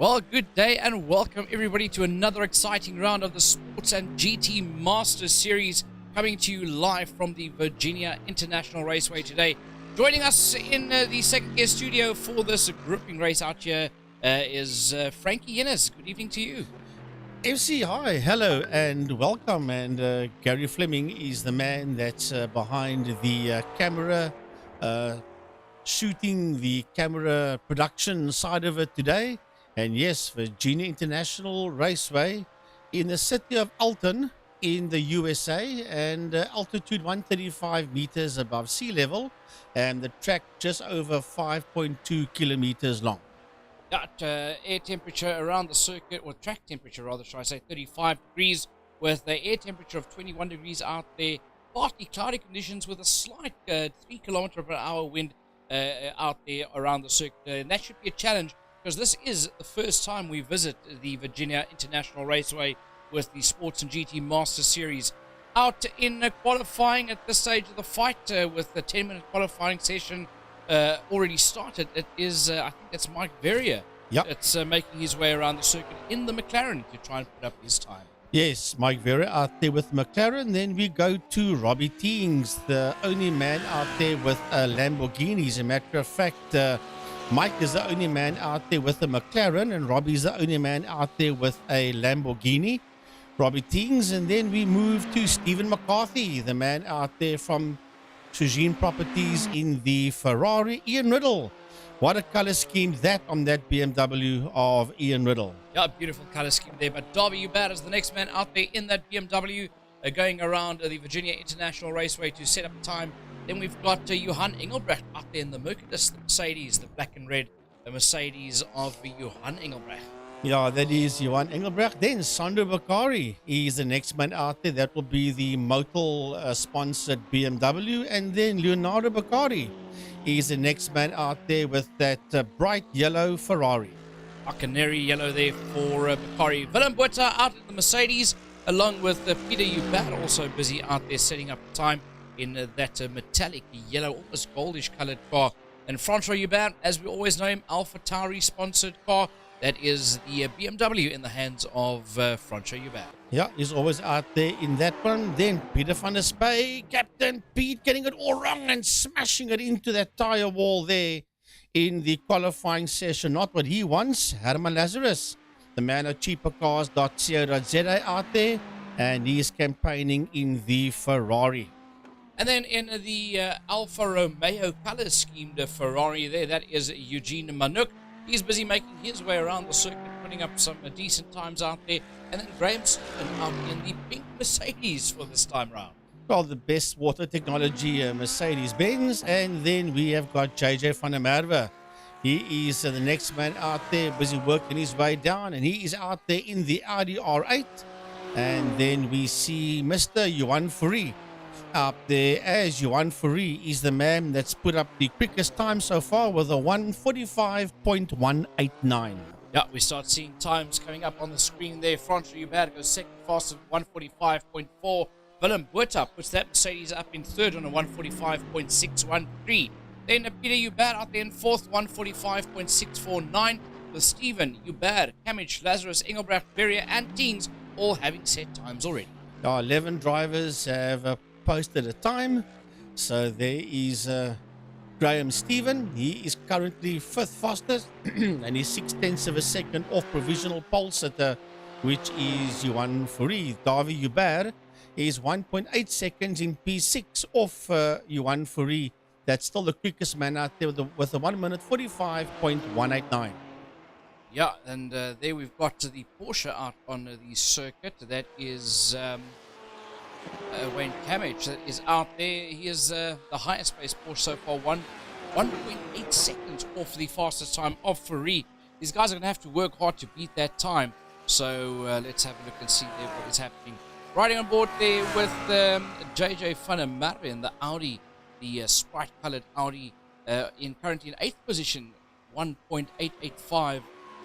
Well, good day and welcome everybody to another exciting round of the Sports and GT Masters Series, coming to you live from the Virginia International Raceway today. Joining us in the second gear studio for this grouping race out here is Frankie Yennis. Good evening to you. FC, hi, hello, and welcome. And Gary Fleming is the man that's behind the camera, shooting the camera production side of it today. And yes, Virginia International Raceway in the city of Alton in the USA, and altitude 135 meters above sea level, and the track just over 5.2 kilometers long. Got air temperature around the circuit, or track temperature rather, should I say, 35 degrees, with the air temperature of 21 degrees out there. Partly cloudy conditions with a slight 3 kilometer per hour wind out there around the circuit. And that should be a challenge, because this is the first time we visit the Virginia International Raceway with the Sports and GT Master Series. Out in qualifying at this stage of the fight, with the 10-minute qualifying session already started. It is, I think that's Mike Verrier. Yep. It's making his way around the circuit in the McLaren to try and put up his time. Yes, Mike Verrier out there with McLaren. Then we go to Robbie Teings, the only man out there with a Lamborghini. As a matter of fact, Mike is the only man out there with a McLaren, and Robbie's the only man out there with a Lamborghini. Robbie Teings. And then we move to Stephen McCarthy, the man out there from Sujin Properties in the Ferrari. Ian Riddle. What a color scheme that on that BMW of Ian Riddle. Yeah, beautiful color scheme there. But Darby Ubad is the next man out there in that BMW, going around the Virginia International Raceway to set up time. Then we've got Johan Engelbrecht out there in the Mercedes, the Mercedes, the black and red, the Mercedes of Johan Engelbrecht. Yeah, that is Johan Engelbrecht. Then Sandro Bakari is the next man out there. That will be the Motul sponsored BMW. And then Leonardo Bakari is the next man out there with that bright yellow Ferrari. A canary yellow there for Bakari. Willem Botha out at the Mercedes, along with Peter Ubad, also busy out there setting up time in that metallic yellow, almost goldish colored car. And Francois Ubad, as we always know him, Alpha Tauri sponsored car. That is the BMW in the hands of Francois Ubad. Yeah, he's always out there in that one. Then Peter van der Spey, Captain Pete, getting it all wrong and smashing it into that tire wall there in the qualifying session. Not what he wants. Herman Lazarus, the man of cheapercars.co.za out there, and he is campaigning in the Ferrari. And then in the Alfa Romeo color schemed Ferrari there, that is Eugene Manuk. He's busy making his way around the circuit, putting up some decent times out there. And then Graham Stephen out in the pink Mercedes for this time round. Well, the best water technology Mercedes-Benz. And then we have got JJ van der Merwe. He is the next man out there, busy working his way down. And he is out there in the Audi R8. And then we see Mr. Johan Fourie up there, as Johan Fourie is the man that's put up the quickest time so far with a 1:45.189. Yeah, we start seeing times coming up on the screen there. Francois Ubad goes second fastest, 1:45.4. Willem Botha puts that Mercedes up in third on a 1:45.613. Then Peter Ubad out there in fourth, 1:45.649, with Stephen Ubad, Kamich, Lazarus, Engelbrecht, Verrier, and Teens all having set times already. 11 drivers have posted a time. So there is Graham Stephen. He is currently fifth fastest and he's 0.6 of a second off provisional pole sitter, which is Johan Fourie. Davy Ubad is 1.8 seconds in P6 off Johan Fourie. That's still the quickest man out there with a 1:45.189. Yeah, and there we've got the Porsche out on the circuit. That is Wayne Kamich that is out there. He is the highest pace Porsche so far, 1.8 seconds off the fastest time of Fourie. These guys are going to have to work hard to beat that time. So let's have a look and see there what is happening. Riding on board there with JJ van der Merwe in the Audi, the Sprite-colored Audi, currently in 8th position, 1.885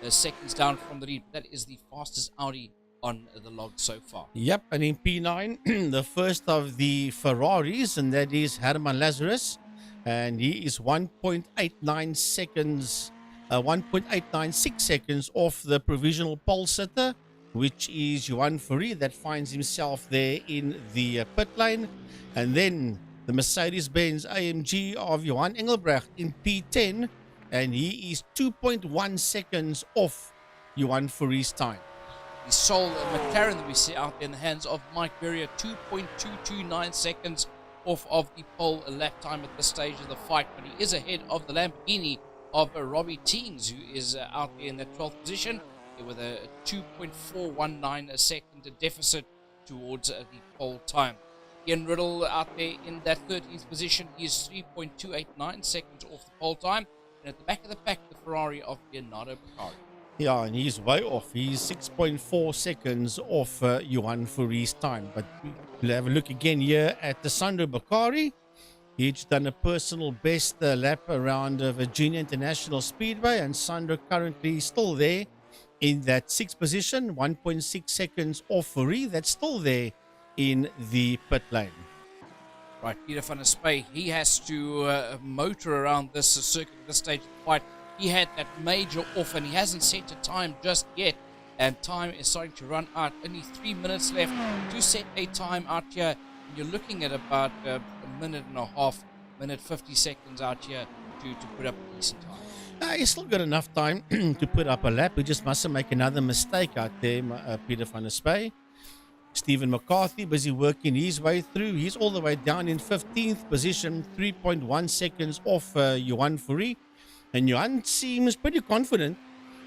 seconds down from the lead. That is the fastest Audi on the log so far. Yep, and in P9, the first of the Ferraris, and that is Herman Lazarus, and he is 1.89 seconds 1.896 seconds off the provisional pole sitter, which is Johan Fourie, that finds himself there in the pit lane. And then the Mercedes-Benz AMG of Johan Engelbrecht in P10, and he is 2.1 seconds off Johan Fourie's time. The sole McLaren that we see out there in the hands of Mike Verrier, 2.229 seconds off of the pole lap time at this stage of the fight, but he is ahead of the Lamborghini of Robbie Teams, who is out there in that 12th position with a 2.419 second deficit towards the pole time. Ian Riddle out there in that 13th position, he is 3.289 seconds off the pole time, and at the back of the pack, the Ferrari of Leonardo Beccari. Yeah, and he's way off. He's 6.4 seconds off Johan Fourie's time. But we'll have a look again here at the Sandro Beccari. He's done a personal best lap around Virginia International Speedway, and Sandro currently still there in that 6th position, 1.6 seconds off Fourie. That's still there in the pit lane. Right, Peter van der Spey, he has to motor around this circuit at this stage of the fight. He had that major off and he hasn't set a time just yet, and time is starting to run out. Only 3 minutes left to set a time out here. You're looking at about a minute and a half, minute 50 seconds out here to put up a decent time. He's still got enough time to put up a lap. He just mustn't make another mistake out there, Peter van der Spey. Stephen McCarthy busy working his way through. He's all the way down in 15th position, 3.1 seconds off Johan Fourie. And Johan seems pretty confident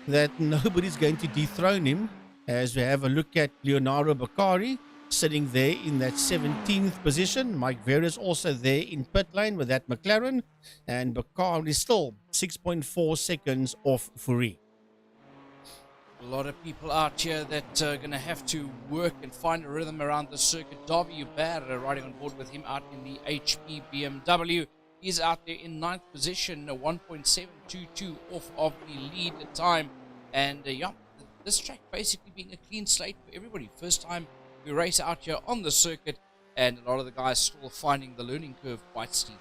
that nobody's going to dethrone him, as we have a look at Leonardo Beccari sitting there in that 17th position. Mike Verrier is also there in pit lane with that McLaren, and Beccari is still 6.4 seconds off Fourie. A lot of people out here that are going to have to work and find a rhythm around the circuit. Davy Hubert riding on board with him out in the HP BMW. He's out there in 9th position, 1.722 off of the lead time. And yeah, this track basically being a clean slate for everybody. First time we race out here on the circuit, and a lot of the guys still finding the learning curve quite steep.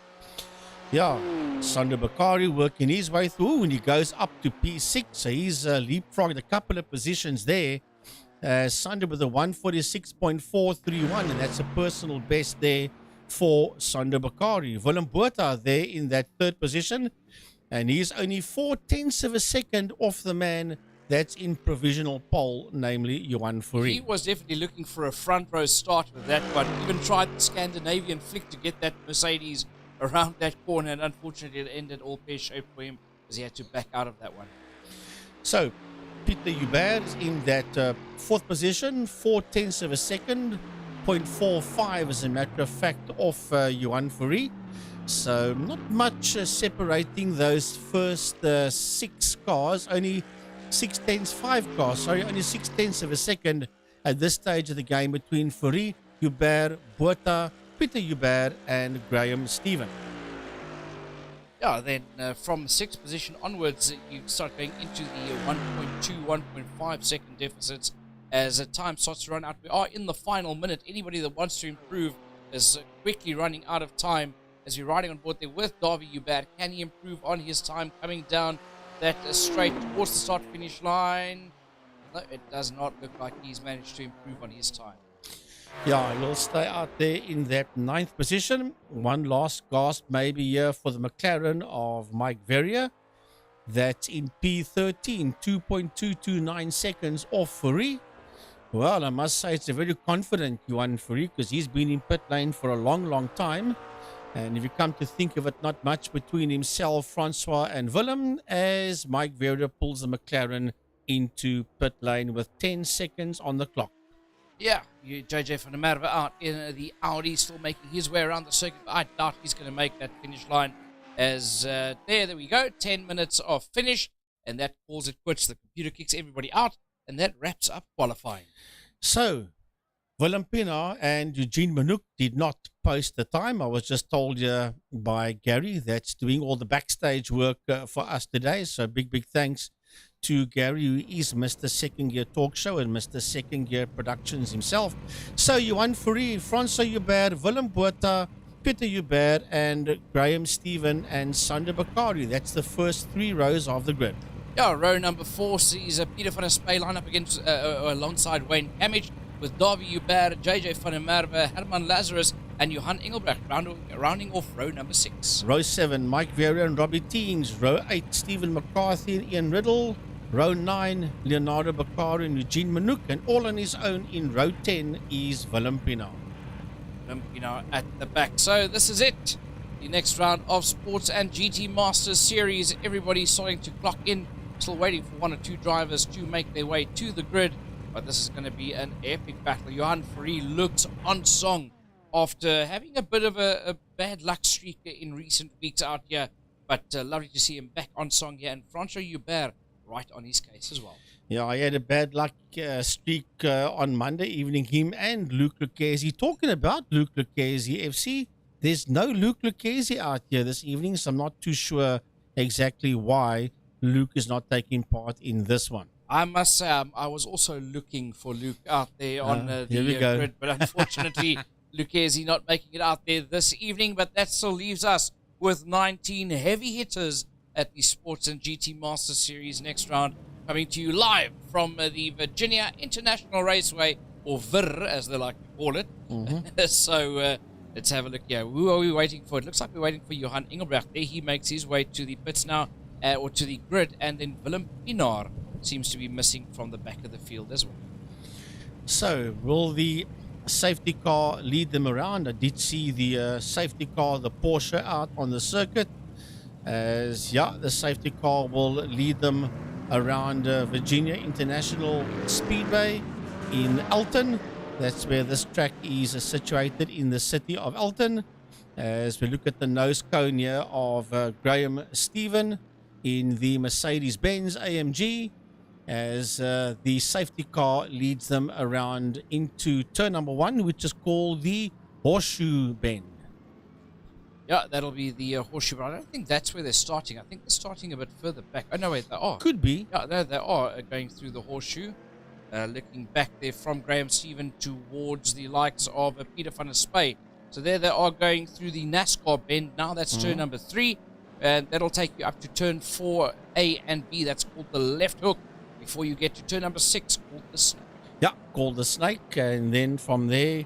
Yeah, Sandro Beccari working his way through, and he goes up to P6, so he's leapfrogged a couple of positions there. Sandro with a 146.431, and that's a personal best there for Sandro Beccari. Willem Botha there in that 3rd position, and he's only 0.4 of a second off the man that's in provisional pole, namely Johan Fourie. He was definitely looking for a front row start with that one. Even tried the Scandinavian flick to get that Mercedes around that corner, and unfortunately it ended all pear-shaped for him as he had to back out of that one. So Peter Hubert is in that 4th position, 0.4 of a second, 0.45 as a matter of fact off Johan Fourie. So not much separating those first 6 cars, only 6/10 of a second at this stage of the game between Fourie, Hubert, Botha, Peter Hubert and Graham Stephen. Yeah, then from 6th position onwards, you start going into the 1.2, 1.5 second deficits as time starts to run out. We are in the final minute. Anybody that wants to improve is quickly running out of time as we're riding on board there with Davy Hubert. Can he improve on his time coming down that straight towards the start-finish line? No, it does not look like he's managed to improve on his time. Yeah, he'll stay out there in that 9th position. One last gasp maybe here for the McLaren of Mike Verrier. That's in P13, 2.229 seconds off Fourie. Well, I must say it's a very confident Johan Fourie, because he's been in pit lane for a long, long time. And if you come to think of it, not much between himself, Francois and Willem, as Mike Verrier pulls the McLaren into pit lane with 10 seconds on the clock. Yeah, JJ van der Merwe out in the Audi, still making his way around the circuit, but I doubt he's going to make that finish line. As there we go, 10 minutes of finish, and that calls it quits. The computer kicks everybody out, and that wraps up qualifying. So, Willem Pinaar and Eugene Manouk did not post the time. I was just told by Gary that's doing all the backstage work for us today. So big thanks to Gary, who is Mr. Second Gear Talk Show and Mr. Second Gear Productions himself. So Johan Fourie, Francois Hubert, Willem Botha, Peter Hubert and Graham Stephen and Sander Bakari. That's the first 3 rows of the grid. Yeah, row number 4 sees Peter van der Spey line up against alongside Wayne Camage, with Davy Hubert, JJ van der Merwe, Herman Lazarus, and Johan Engelbrecht rounding off row number 6. Row 7, Mike Vera and Robbie Teens. Row 8, Stephen McCarthy and Ian Riddle. Row 9, Leonardo Bakari and Eugene Manouk. And all on his own in row 10 is Willem Pinaar. Willem Pinaar at the back. So this is it. The next round of Sports and GT Masters Series. Everybody's starting to clock in. Still waiting for 1 or 2 drivers to make their way to the grid. But this is going to be an epic battle. Johan Fourie looks on song after having a bit of a bad luck streak in recent weeks out here. But lovely to see him back on song here. And Francois Hubert right on his case as well. Yeah, I had a bad luck streak on Monday evening. Him and Luke Lucchesi. Talking about Luke Lucchesi, FC, there's no Luke Lucchesi out here this evening. So I'm not too sure exactly why Luke is not taking part in this one. I must say, I was also looking for Luke out there on the grid, but unfortunately, Lucchesi not making it out there this evening. But that still leaves us with 19 heavy hitters at the Sports and GT Master Series next round, coming to you live from the Virginia International Raceway, or VIR as they like to call it. So let's have a look here. Who are we waiting for? It looks like we're waiting for Johan Engelbrecht. There he makes his way to the pits now, or to the grid, and then Willem Pinaar seems to be missing from the back of the field as well. So, will the safety car lead them around? I did see the safety car, the Porsche, out on the circuit. As, yeah, the safety car will lead them around Virginia International Speedway in Elton. That's where this track is situated, in the city of Elton. As we look at the nose cone here of Graham Stephen in the Mercedes-Benz AMG, as the safety car leads them around into turn number 1, which is called the Horseshoe Bend. Yeah, that'll be the Horseshoe, but I don't think that's where they're starting. I think they're starting a bit further back. Oh, no, wait, they are. Could be. Yeah, they are going through the Horseshoe. Looking back there from Graham Stephen towards the likes of Peter van der Spey. So there they are going through the NASCAR bend. Now that's turn number 3. And that'll take you up to turn 4A and B. That's called the left hook. Before you get to turn number 6, called the snake. Yeah, called the snake. And then from there,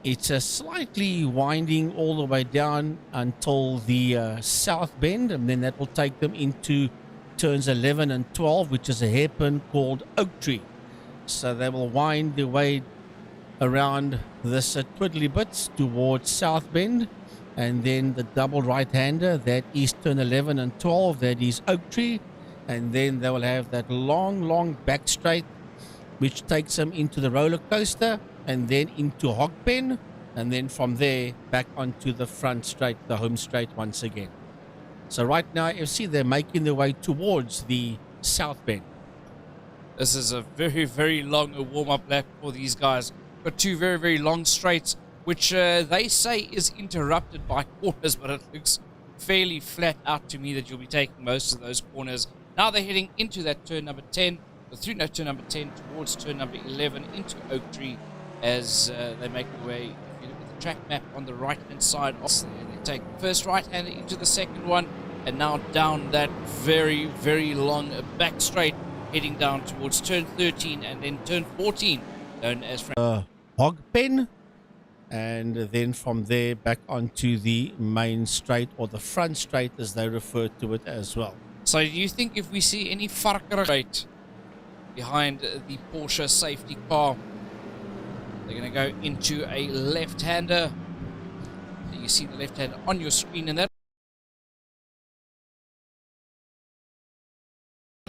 it's a slightly winding all the way down until the south bend. And then that will take them into turns 11 and 12, which is a hairpin called Oak Tree. So they will wind their way around this twiddly bits towards South Bend, and then the double right-hander, that is turn 11 and 12, that is Oak Tree, and then they will have that long back straight which takes them into the roller coaster and then into Hogpen, and then from there back onto the front straight, the home straight once again. So right now FC, they're making their way towards the South Bend. This is a very long warm-up lap for these guys. Got 2 very long straights, which they say is interrupted by corners, but it looks fairly flat out to me that you'll be taking most of those corners. Now they're heading into that turn number 10, through turn number 10 towards turn number 11 into Oak Tree, as they make their way. If you look at the track map on the right-hand side, they take the first right-hander into the second one, and now down that very long back straight, heading down towards turn 13 and then turn 14, known as Hogpen, and then from there back onto the main straight, or the front straight as they refer to it as well. So do you think if we see any Varker straight behind the Porsche safety car, they're going to go into a left-hander? You see the left-hander on your screen, and that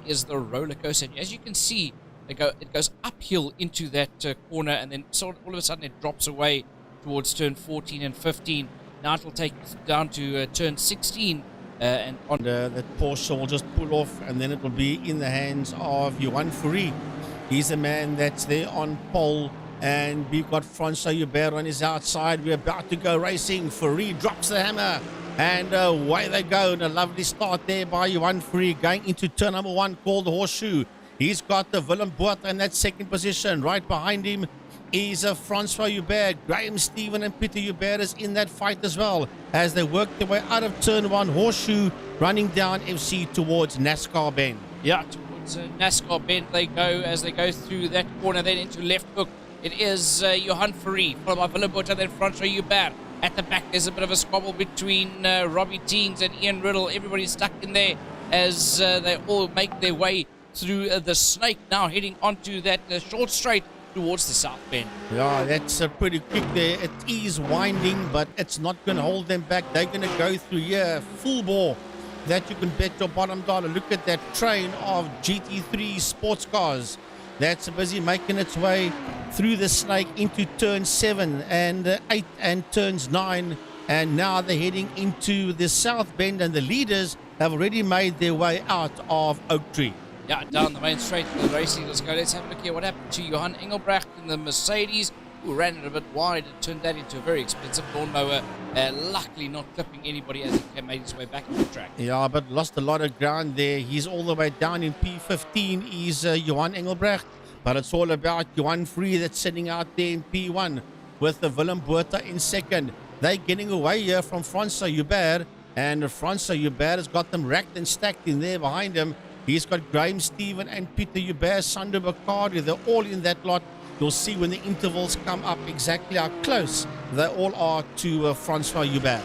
is the roller coaster. And as you can see, it goes uphill into that corner, and then all of a sudden it drops away towards turn 14 and 15. Now it will take down to turn 16, and on that Porsche will just pull off, and then it will be in the hands of Johan Fourie. He's the man that's there on pole, and we've got Francois Hubert on his outside. We're about to go racing. Fourie drops the hammer, and away they go. And a lovely start there by Johan Fourie, going into turn number 1 called the Horseshoe. He's got the Willem Botha in that second position. Right behind him is Francois Hubert. Graham Stephen and Peter Hubert is in that fight as well as they work their way out of turn one. Horseshoe running down FC towards NASCAR Bend. Yeah, towards NASCAR Bend they go as they go through that corner, then into left hook. It is Johan Fourie, followed by Willem Botha, then Francois Hubert. At the back, there's a bit of a squabble between Robbie Teens and Ian Riddle. Everybody's stuck in there as they all make their way through the snake, now heading onto that short straight towards the South Bend. Yeah, that's pretty quick there. It is winding, but it's not going to hold them back. They're going to go through here, full bore. That you can bet your bottom dollar. Look at that train of GT3 sports cars that's busy making its way through the snake into turn 7 and 8 and turns 9. And now they're heading into the South Bend, and the leaders have already made their way out of Oak Tree. Yeah, down the main straight for the race leaders go. Let's have a look here what happened to Johan Engelbrecht in the Mercedes, who ran it a bit wide and turned that into a very expensive lawnmower. Luckily not clipping anybody as he made his way back on the track. Yeah, but lost a lot of ground there. He's all the way down in P15. He's Johan Engelbrecht. But it's all about Johan Fourie that's sitting out there in P1 with the Willem Botha in second. They're getting away here from Francois Hubert. And Francois Hubert has got them racked and stacked in there behind him. He's got Graham Stephen and Peter Hubert, Sander Bacardi. They're all in that lot. You'll see when the intervals come up exactly how close they all are to Francois Hubert.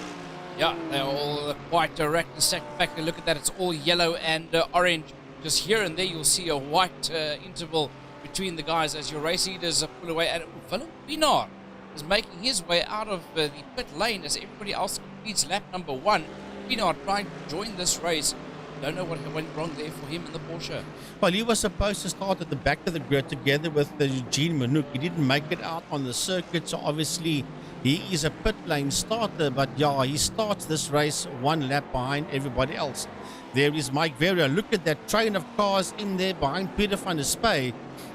Yeah, they're all quite direct and stacked. In fact, look at that. It's all yellow and orange. Just here and there, you'll see a white interval between the guys as your race leaders pull away. And Willem Pienaar is making his way out of the pit lane as everybody else completes lap number 1. Pienaar trying to join this race. Don't know what went wrong there for him in the Porsche. Well, he was supposed to start at the back of the grid together with Eugene Manouk. He didn't make it out on the circuit, so obviously he is a pit lane starter. But yeah, he starts this race 1 lap behind everybody else. There is Mike Verrier. Look at that train of cars in there behind Peter van der Spey.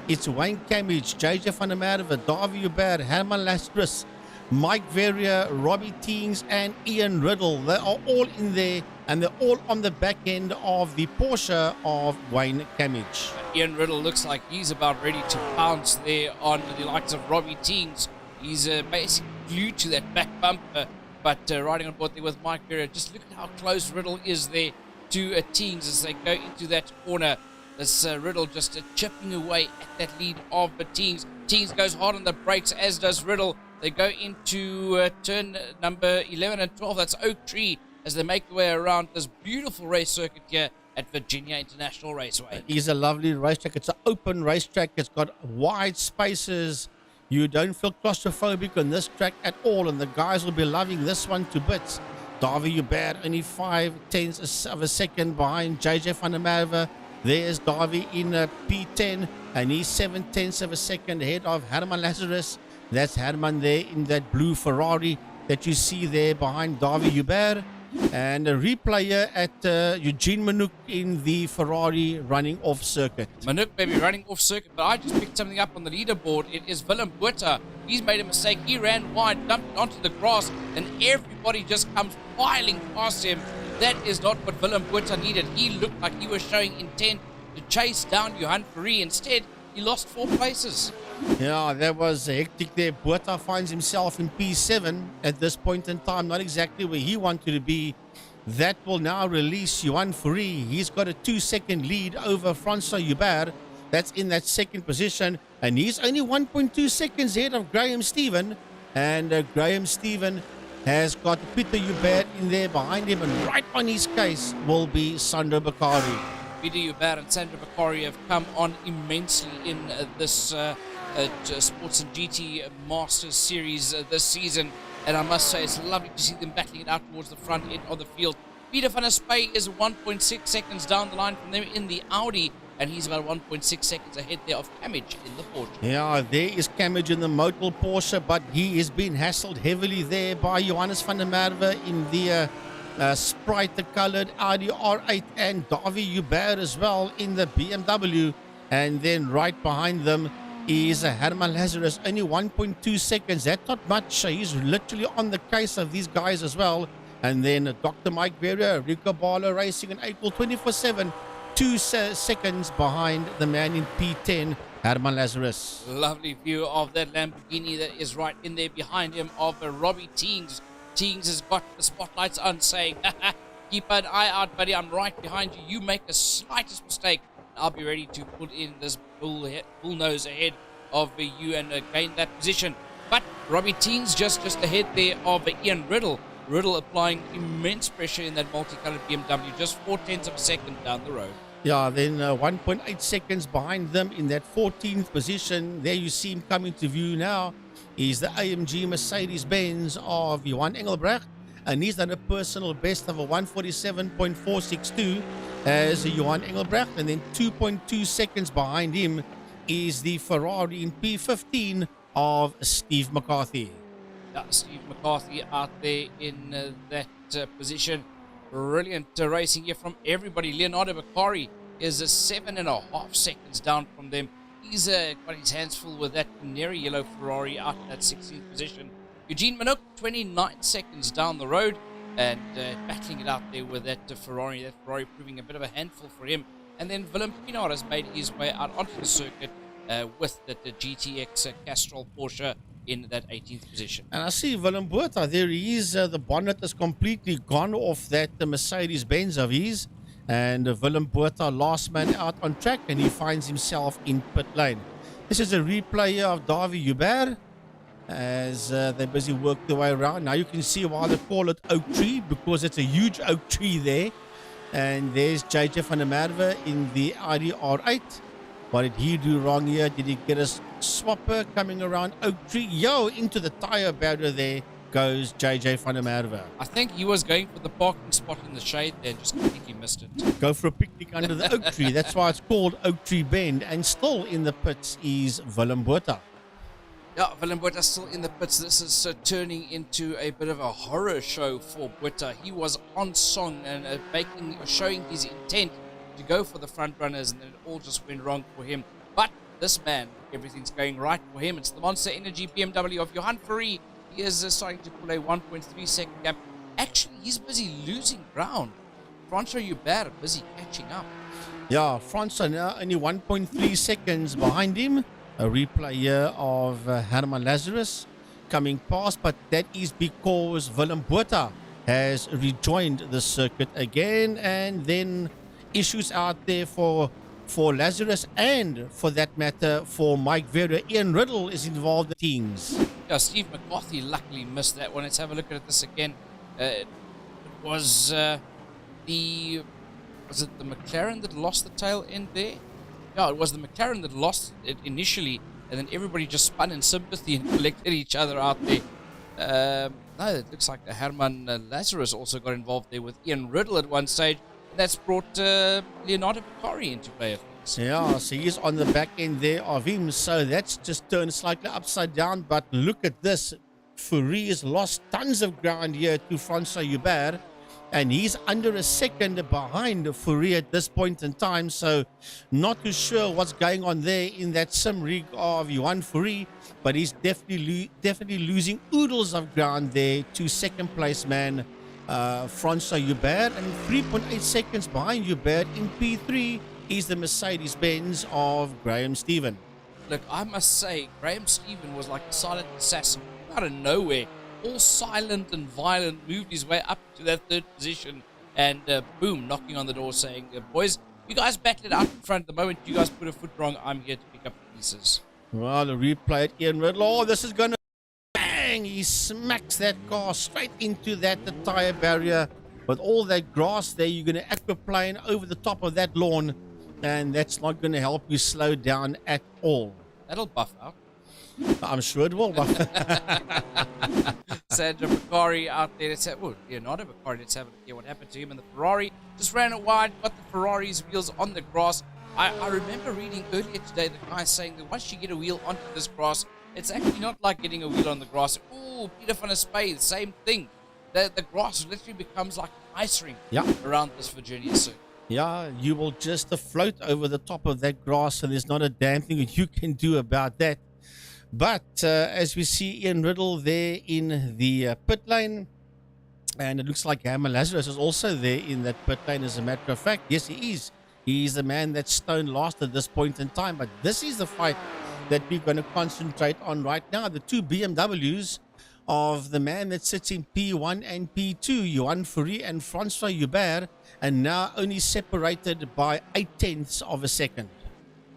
It's Wayne Camage, JJ van der Merwe, Davie Hubert, Herman Lastris, Mike Verrier, Robbie Teens, and Ian Riddle. They are all in there, and they're all on the back end of the Porsche of Wayne Camage. Ian Riddle looks like he's about ready to pounce there on the likes of Robbie Teens. He's basically glued to that back bumper, but riding on board there with Mike Verrier. Just look at how close Riddle is there to Teens as they go into that corner. This Riddle just chipping away at that lead of Teens. Teens goes hard on the brakes, as does Riddle. They go into turn number 11 and 12. That's Oak Tree as they make their way around this beautiful race circuit here at Virginia International Raceway. It is a lovely racetrack. It's an open racetrack. It's got wide spaces. You don't feel claustrophobic on this track at all, and the guys will be loving this one to bits. Davie Hubert only 5/10 of a second behind JJ van der Merwe. There's Davie in P10, and he's 7/10 of a second ahead of Herman Lazarus. That's Herman there in that blue Ferrari that you see there behind Davie Hubert. And a replay here at Eugene Manouk in the Ferrari running off circuit. Manouk may be running off circuit, but I just picked something up on the leaderboard. It is Willem Botha. He's made a mistake. He ran wide, dumped onto the grass, and everybody just comes piling past him. That is not what Willem Botha needed. He looked like he was showing intent to chase down Johan Fourie. Instead, he lost 4 places. Yeah, that was hectic there. Botha finds himself in P7 at this point in time, not exactly where he wanted to be. That will now release Johan Fourie. He's got a 2-second lead over Francois Hubert. That's in that second position, and he's only 1.2 seconds ahead of Graham Stephen. And Graham Stephen has got Peter Hubert in there behind him, and right on his case will be Sander Bacardi. Peter Hubert and Sander Bacardi have come on immensely in this Sports and GT Masters Series this season, and I must say it's lovely to see them battling it out towards the front end of the field. Peter van der Spey is 1.6 seconds down the line from them in the Audi, and he's about 1.6 seconds ahead there of Camage in the Porsche. Yeah, there is Camage in the Motul Porsche, but he is being hassled heavily there by Johannes van der Merwe in the Sprite-coloured Audi R8, and Davie Hubert as well in the BMW. And then right behind them is Herman Lazarus, only 1.2 seconds. That's not much. He's literally on the case of these guys as well. And then Dr. Mike Verrier, Rico Barlow Racing and April 24/7, 2 seconds behind the man in P10, Herman Lazarus. Lovely view of that Lamborghini that is right in there behind him of Robbie Teagues. Teagues has got the spotlights on saying, keep an eye out, buddy. I'm right behind you. You make the slightest mistake, I'll be ready to put in this bull nose ahead of you and gain that position. But Robbie Teagues just ahead there of Ian Riddle. Riddle applying immense pressure in that multicolored BMW, just 0.4 of a second down the road. Yeah, then 1.8 seconds behind them in that 14th position. There you see him coming to view now. Is the AMG Mercedes-Benz of Johan Engelbrecht. And he's done a personal best of a 147.462 as Johan Engelbrecht. And then 2.2 seconds behind him is the Ferrari in P15 of Steve McCarthy. Yeah, Steve McCarthy out there in that position. Brilliant racing here from everybody. Leonardo Beccari is 7.5 seconds down from them. He's got his hands full with that canary yellow Ferrari out in that 16th position. Eugene Minuk, 29 seconds down the road and battling it out there with that Ferrari. That Ferrari proving a bit of a handful for him. And then Willem Pinaar has made his way out onto the circuit with the GTX Castrol Porsche in that 18th position. And I see Willem Botha, there he is. The bonnet is completely gone off that Mercedes-Benz of his. And Willem Botha, last man out on track, and he finds himself in pit lane. This is a replay of Davy Hubert as they busy work their way around. Now you can see why they call it Oak Tree, because it's a huge oak tree there. And there's JJ van der Merwe in the Audi R8. What did he do wrong here? Did he get a swapper coming around Oak Tree? Yo, into the tire barrier there goes JJ van der Merwe. I think he was going for the parking spot in the shade there, just completely missed it. Go for a picnic under the oak tree. That's why it's called Oak Tree Bend. And still in the pits is Willem Botha. Yeah, Willem Botha still in the pits. This is turning into a bit of a horror show for Botha. He was on song and showing his intent to go for the front runners, and then it all just went wrong for him. But this man, everything's going right for him. It's the Monster Energy BMW of Johan Fourie. He is starting to pull a 1.3 second gap. Actually, he's busy losing ground. Francois Hubert busy catching up. Yeah, Francois now only 1.3 seconds behind him. A replay here of Herman Lazarus coming past, but that is because Willem Botha has rejoined the circuit again, and then issues out there for Lazarus, and for that matter for Mike Vera. Ian Riddle is involved in things. Yeah, Steve McCarthy luckily missed that one. Let's have a look at this again. It was was it the McLaren that lost the tail end there? Yeah, it was the McLaren that lost it initially, and then everybody just spun in sympathy and collected each other out there. No, it looks like Herman Lazarus also got involved there with Ian Riddle at one stage. That's brought Leonardo Beccari into play, I think. Yeah, so he's on the back end there of him, so that's just turned slightly upside down. But look at this. Fourie has lost tons of ground here to Francois Hubert, and he's under a second behind Fourie at this point in time. So not too sure what's going on there in that sim rig of Johan Fourie, but he's definitely losing oodles of ground there to second place man Francois Hubert, and 3.8 seconds behind Hubert in P3 is the Mercedes-Benz of Graham Stephen. Look, I must say, Graham Stephen was like a silent assassin out of nowhere. All silent and violent, moved his way up to that third position, and boom, knocking on the door saying, boys, you guys battle it out in front. The moment you guys put a foot wrong, I'm here to pick up the pieces. Well, the replay at Ian Riddle. Oh, this is going to bang! He smacks that car straight into the tire barrier. With all that grass there, you're going to aquaplane over the top of that lawn, and that's not going to help you slow down at all. That'll buff out. I'm sure it will. Sandra Beccari out there. Leonardo Beccari. Let's have a look here what happened to him. And the Ferrari just ran it wide, got the Ferrari's wheels on the grass. I remember reading earlier today the guy saying that once you get a wheel onto this grass, it's actually not like getting a wheel on the grass. Ooh, Peter van der Spey, same thing. The grass literally becomes like an ice ring around this Virginia circuit. Yeah, you will just float over the top of that grass, and there's not a damn thing that you can do about that. But as we see Ian Riddle there in the pit lane, and it looks like Herman Lazarus is also there in that pit lane, as a matter of fact. Yes, he is. He's the man that's stone last at this point in time. But this is the fight that we're going to concentrate on right now. The two BMWs of the man that sits in P1 and P2, Johan Fourie and Francois Hubert, and now only separated by 0.8 of a second.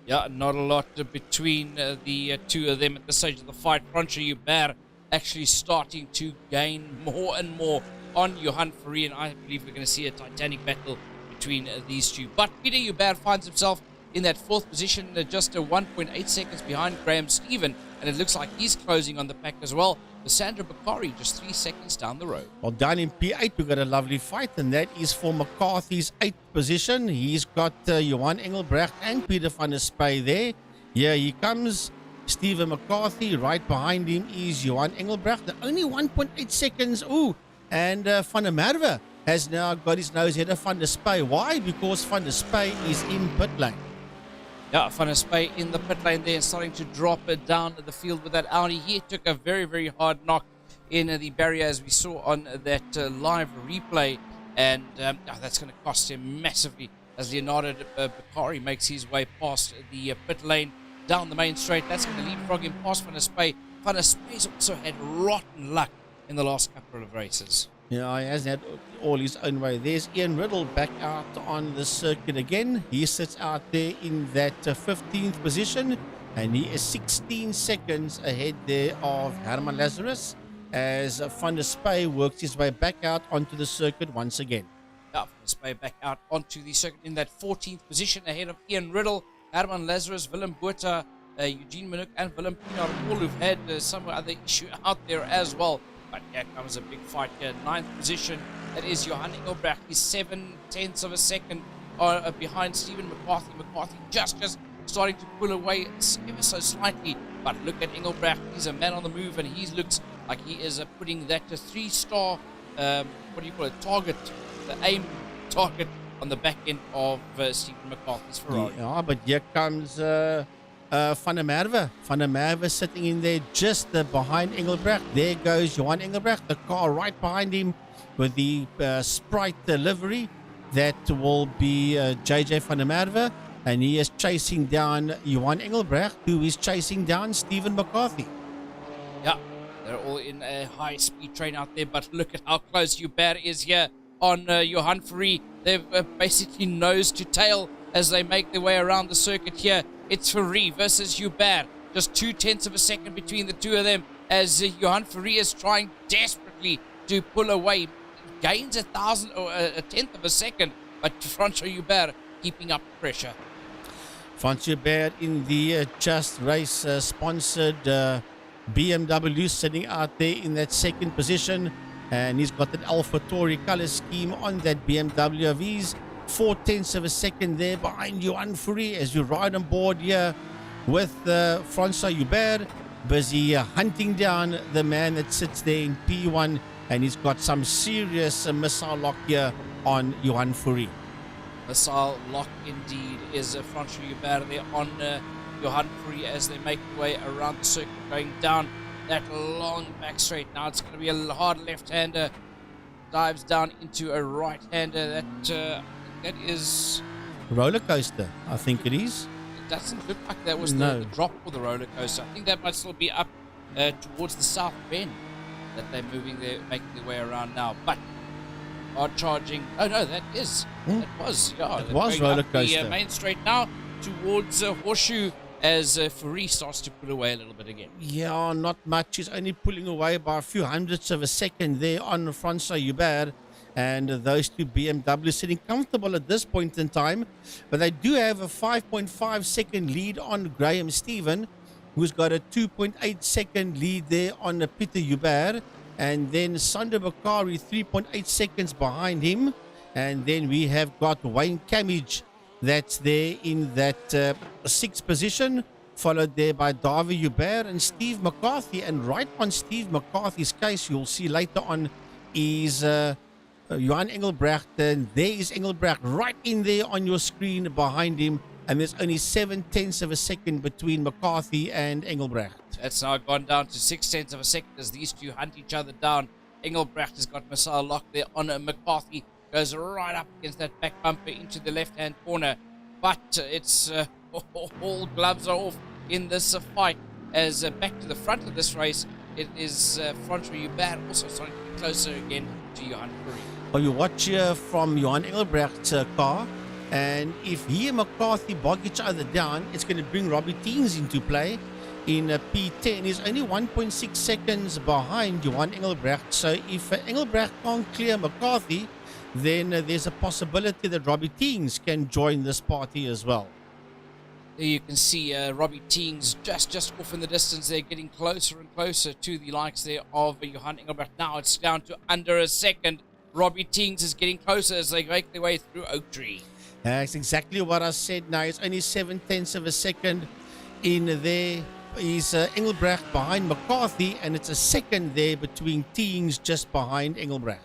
Yeah, not a lot between the two of them at the stage of the fight. Francois Hubert actually starting to gain more and more on Johan Fourie, and I believe we're going to see a titanic battle between these two. But Peter Hubert finds himself in that fourth position, just 1.8 seconds behind Graham Stephen, and it looks like he's closing on the pack as well. Sandra Bakari just 3 seconds down the road. Well, down in P8, we've got a lovely fight, and that is for McCarthy's 8th position. He's got Johan Engelbrecht and Peter van der Spey there. Here he comes, Stephen McCarthy. Right behind him is Johan Engelbrecht. Only 1.8 seconds. Ooh, and Van der Merwe has now got his nose ahead of Van der Spey. Why? Because Van der Spey is in pit lane. Yeah, Van der Spey in the pit lane there and starting to drop it down the field with that Audi. He took a very, very hard knock in the barrier as we saw on that live replay. And that's going to cost him massively as Leonardo Bakari makes his way past the pit lane down the main straight. That's going to leapfrog him past Van der Spey. Van der Spey's also had rotten luck in the last couple of races. Yeah, he hasn't had all his own way. There's Ian Riddle back out on the circuit again. He sits out there in that 15th position, and he is 16 seconds ahead there of Herman Lazarus as Van der Spey works his way back out onto the circuit once again. Yeah, Van der Spey back out onto the circuit in that 14th position ahead of Ian Riddle, Herman Lazarus, Willem Botha, Eugene Minuk, and Willem Pienaar, all who've had some other issue out there as well. But here comes a big fight here. 9th position. That is Johan Engelbrecht. He's 7/10 of a second behind Stephen McCarthy. McCarthy just starting to pull away ever so slightly. But look at Engelbrecht. He's a man on the move, and he looks like he is putting that 3-star, what do you call it, target, the aim target on the back end of Stephen McCarthy's Ferrari. Yeah, but here comes Van der Merwe. Van der Merwe sitting in there just behind Engelbrecht. There goes Johan Engelbrecht, the car right behind him with the Sprite livery. That will be JJ Van der Merwe, and he is chasing down Johan Engelbrecht, who is chasing down Stephen McCarthy. Yeah, they're all in a high-speed train out there, but look at how close Hubert is here on Johan Fourie. They're basically nose to tail as they make their way around the circuit here. It's Fourie versus Hubert. Just 0.2 of a second between the two of them as Johan Fourie is trying desperately to pull away. Gains 1,000 or a tenth of a second, but Francois Hubert keeping up pressure. Francois Hubert in the Just Race sponsored BMW sitting out there in that second position, and he's got an AlphaTauri color scheme on that BMW of his. 0.4 of a second there behind Johan Fourie as you ride on board here with Francois Hubert, busy hunting down the man that sits there in P1, and he's got some serious missile lock here on Johan Fourie. Missile lock indeed is Francois Hubert there on Johan Fourie as they make their way around the circuit, going down that long back straight. Now it's going to be a hard left-hander, dives down into a right-hander. That is roller coaster, I think it is. It doesn't look like that was No. the drop for the roller coaster. I think that might still be up towards the south bend that they're making their way around now. But hard charging. Oh no, that is. That was. Yeah, It they're was going roller up coaster. the main straight now towards Horseshoe as Fourie starts to pull away a little bit again. Yeah, not much. He's only pulling away by a few hundredths of a second there on Francois Hubert. And those two BMWs sitting comfortable at this point in time. But they do have a 5.5 second lead on Graham Stephen, who's got a 2.8 second lead there on Peter Hubert. And then Sander Bakari 3.8 seconds behind him. And then we have got Wayne Camage that's there in that sixth position, followed there by David Hubert and Steve McCarthy. And right on Steve McCarthy's case, you'll see later on, is Johan Engelbrecht. And there is Engelbrecht right in there on your screen behind him. And there's only 0.7 of a second between McCarthy and Engelbrecht. That's now gone down to 0.6 of a second as these two hunt each other down. Engelbrecht has got missile lock there on McCarthy. Goes right up against that back bumper into the left-hand corner. but it's all gloves are off in this fight. As back to the front of this race, it is Francois Hubert also starting to get closer again to Johan Fourie. Well, you watch here from Johan Engelbrecht's car, and if he and McCarthy bog each other down, it's going to bring Robbie Teens into play. In P10, he's only 1.6 seconds behind Johan Engelbrecht. So if Engelbrecht can't clear McCarthy, then there's a possibility that Robbie Teens can join this party as well. There you can see Robbie Teens just off in the distance. They're getting closer and closer to the likes there of Johan Engelbrecht. Now it's down to under a second. Robbie Teens is getting closer as they make their way through Oak Tree. That's exactly what I said. Now it's only 7/10 of a second in there. Is Engelbrecht behind McCarthy, and it's a second there between Teens just behind Engelbrecht.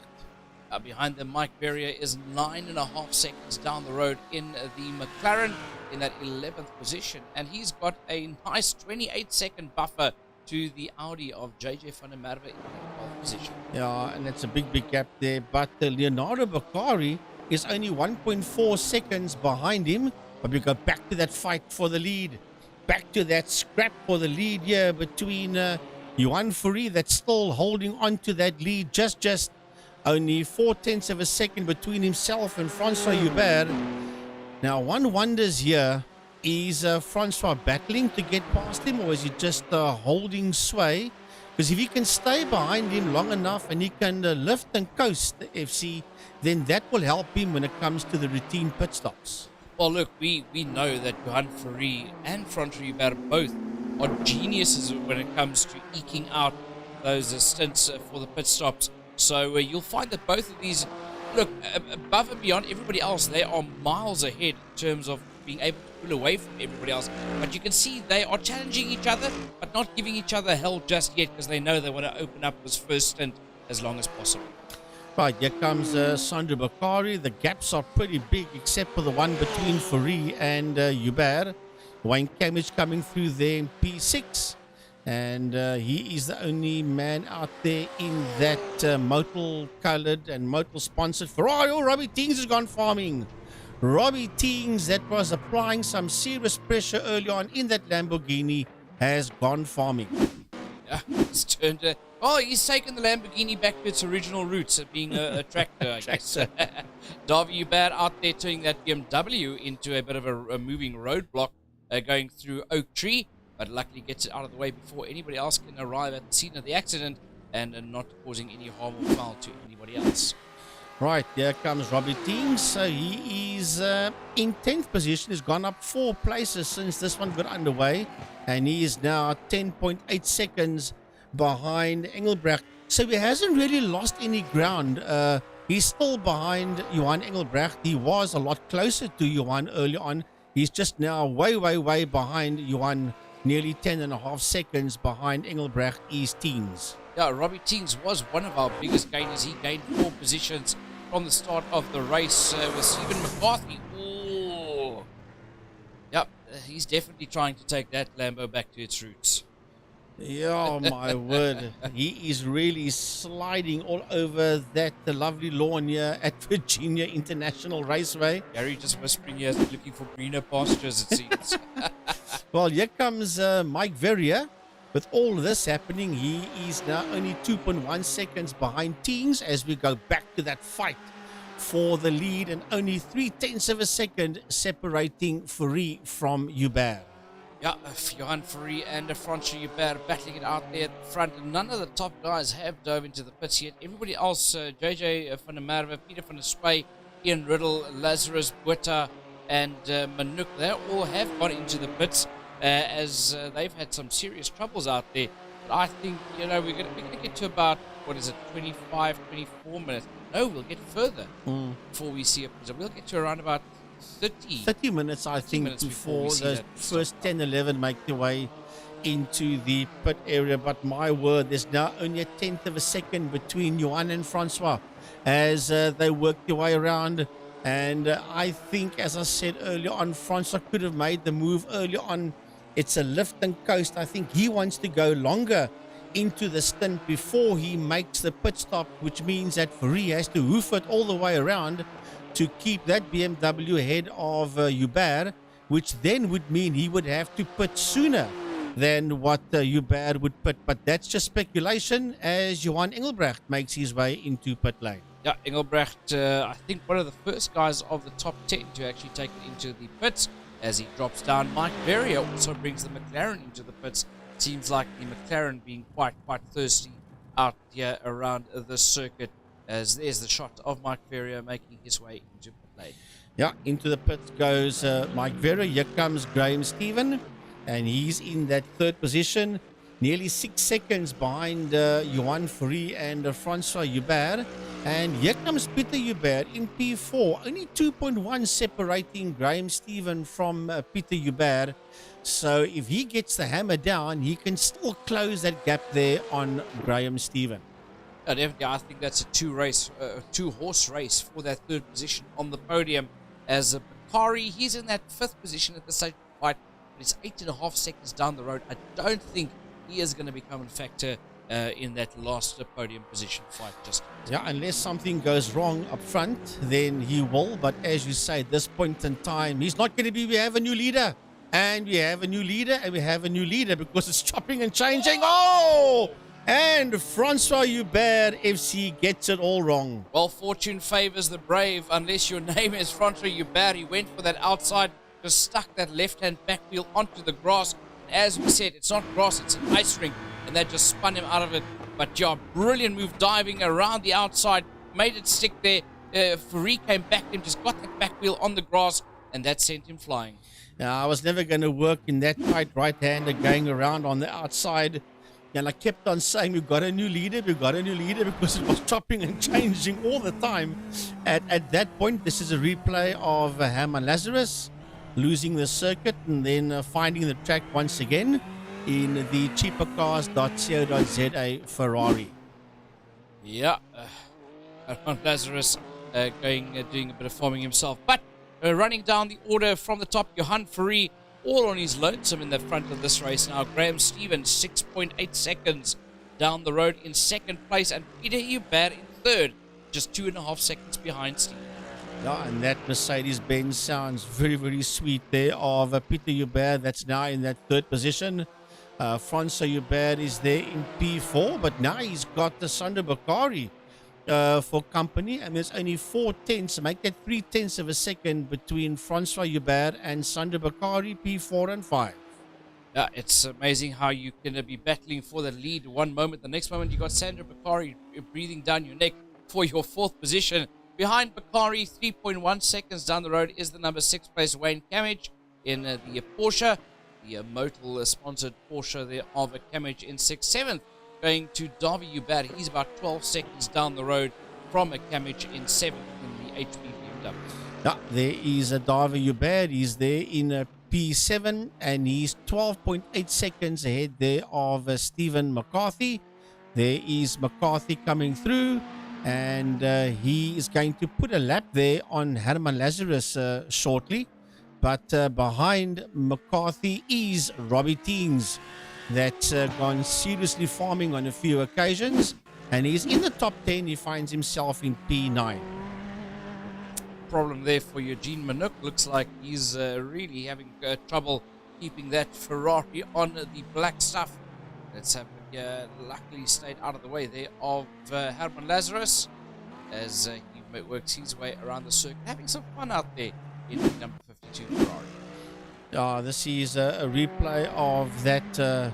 Behind them, Mike Berrier is 9.5 seconds down the road in the McLaren in that 11th position, and he's got a nice 28-second buffer to the Audi of JJ van der Merwe in that 12th position. Yeah, and it's a big gap there, but Leonardo Bakari is only 1.4 seconds behind him, but we go back to that fight for the lead. Back to that scrap for the lead here between Johan Fourie that's still holding on to that lead. Just only 0.4 of a second between himself and Francois Hubert. Now, one wonders here, is Francois battling to get past him, or is he just holding sway? Because if he can stay behind him long enough and he can lift and coast the FC, then that will help him when it comes to the routine pit stops. Well, look, we know that Johan Fourie and Francois Hubert both are geniuses when it comes to eking out those stints for the pit stops. So you'll find that both of these, look, above and beyond everybody else, they are miles ahead in terms of being able to pull away from everybody else. But you can see they are challenging each other, but not giving each other hell just yet, because they know they want to open up this first stint as long as possible. Right, here comes Sandro Bakari. The gaps are pretty big, except for the one between Fourie and Hubert. Wayne Camage coming through there in P6. And he is the only man out there in that Motul-coloured and Motul-sponsored Ferrari. Oh, Robbie Teens has gone farming. Robbie Teens, that was applying some serious pressure early on in that Lamborghini, has gone farming. Yeah, it's turned. He's taken the Lamborghini back to its original roots of being a tractor, I guess. Davy Hubert out there turning that BMW into a bit of a moving roadblock going through Oak Tree, but luckily gets it out of the way before anybody else can arrive at the scene of the accident and not causing any harm or foul to anybody else. Right, here comes Robbie Teens. So he is in 10th position. He's gone up 4 places since this one got underway, and he is now 10.8 seconds behind Engelbrecht. So he hasn't really lost any ground. He's still behind Johan Engelbrecht. He was a lot closer to Johan early on. He's just now way behind Johan, nearly 10.5 seconds behind Engelbrecht is Teens. Yeah, Robbie Teens was one of our biggest gainers. He gained 4 positions from the start of the race with Stephen McCarthy. Ooh. Yep, he's definitely trying to take that Lambo back to its roots. Yeah, my word. He is really sliding all over that lovely lawn here at Virginia International Raceway. Gary just whispering here, looking for greener pastures, it seems. Well, here comes Mike Verrier. With all this happening, he is now only 2.1 seconds behind Teens as we go back to that fight for the lead, and only 0.3 of a second separating Fourie from Hubert. Yeah, Johan Fourie and Francois Hubert battling it out there at the front. None of the top guys have dove into the pits yet. Everybody else, JJ van der Merwe, Peter van der Spey, Ian Riddle, Lazarus Buerta, and Manuk, they all have gone into the pits. As they've had some serious troubles out there. But I think, we're going to get to about, 25, 24 minutes. No, we'll get further before we see a prison. We'll get to around about 30 minutes, I think, minutes before we see the that first 10, 11 make their way into the pit area. But my word, there's now only 1/10 of a second between Johan and Francois as they work their way around. And I think, as I said earlier on, Francois could have made the move earlier on. It's a lift and coast. I think he wants to go longer into the stint before he makes the pit stop, which means that Fourie has to hoof it all the way around to keep that BMW ahead of Hubert, which then would mean he would have to pit sooner than what Hubert would pit. But that's just speculation as Johan Engelbrecht makes his way into pit lane. Yeah, Engelbrecht, I think one of the first guys of the top 10 to actually take it into the pits as he drops down. Mike Verrier also brings the McLaren into the pits. Seems like the McLaren being quite thirsty out here around the circuit, as there's the shot of Mike Verrier making his way into pit lane. Yeah, into the pits goes Mike Verrier. Here comes Graham Stephen, and he's in that third position, nearly 6 seconds behind Johan Fourie and Francois Hubert. And here comes Peter Hubert in P4, only 2.1 separating Graham Stephen from Peter Hubert. So if he gets the hammer down, he can still close that gap there on Graham Stephen. Definitely, I think that's a two-horse race for that third position on the podium. As Bakari, he's in that fifth position at the stage fight, but it's 8.5 seconds down the road. I don't think he is going to become a factor in that last podium position fight. Yeah, unless something goes wrong up front, then he will. But as you say, at this point in time, he's not going to be. We have a new leader, and we have a new leader, and we have a new leader because it's chopping and changing. Oh! And Francois Hubert FC gets it all wrong. Well, fortune favors the brave. Unless your name is Francois Hubert, he went for that outside, just stuck that left-hand back wheel onto the grass. And as we said, it's not grass, it's an ice rink, and that just spun him out of it. But yeah, brilliant move diving around the outside, made it stick there. Fourie came back to him, just got that back wheel on the grass, and that sent him flying. Now, I was never going to work in that tight right-hander going around on the outside. And I kept on saying, we've got a new leader, because it was chopping and changing all the time. At that point, this is a replay of Herman Lazarus losing the circuit and then finding the track once again in the cheapercars.co.za Ferrari. Yeah, Herman Lazarus doing a bit of farming himself. But running down the order from the top, Johan Fourie, all on his lonesome in the front of this race now. Graham Stevens, 6.8 seconds down the road in second place, and Peter Hubert in third, just 2.5 seconds behind Steve. Yeah, and that Mercedes-Benz sounds very, very sweet there of Peter Hubert. That's now in that third position. Francois Hubert is there in P4, but now he's got the Sander Bakari for company, and there's only 4 tenths, make that 3 tenths of a second between Francois Hubert and Sander Bakari, P4 and 5. Yeah, it's amazing how you can be battling for the lead one moment. The next moment you got Sander Bakari breathing down your neck for your fourth position. Behind Bakari, 3.1 seconds down the road, is the number 6 place Wayne Camage in the Porsche, the Motul sponsored Porsche there of Camage in 6th. 7th going to Davy Hubert. He's about 12 seconds down the road from a Camage in 7th in the HP BMW. Yeah, there is a Davy Hubert. He's there in a P7 and he's 12.8 seconds ahead there of Stephen McCarthy. There is McCarthy coming through, and he is going to put a lap there on Herman Lazarus shortly. But behind McCarthy is Robbie Teens, that's gone seriously farming on a few occasions, and he's in the top 10. He finds himself in P9. Problem there for Eugene Minuk. Looks like he's really having trouble keeping that Ferrari on the black stuff. Let's have luckily stayed out of the way there of Herman Lazarus as he works his way around the circuit, having some fun out there in number 52 Ferrari. This is a replay of that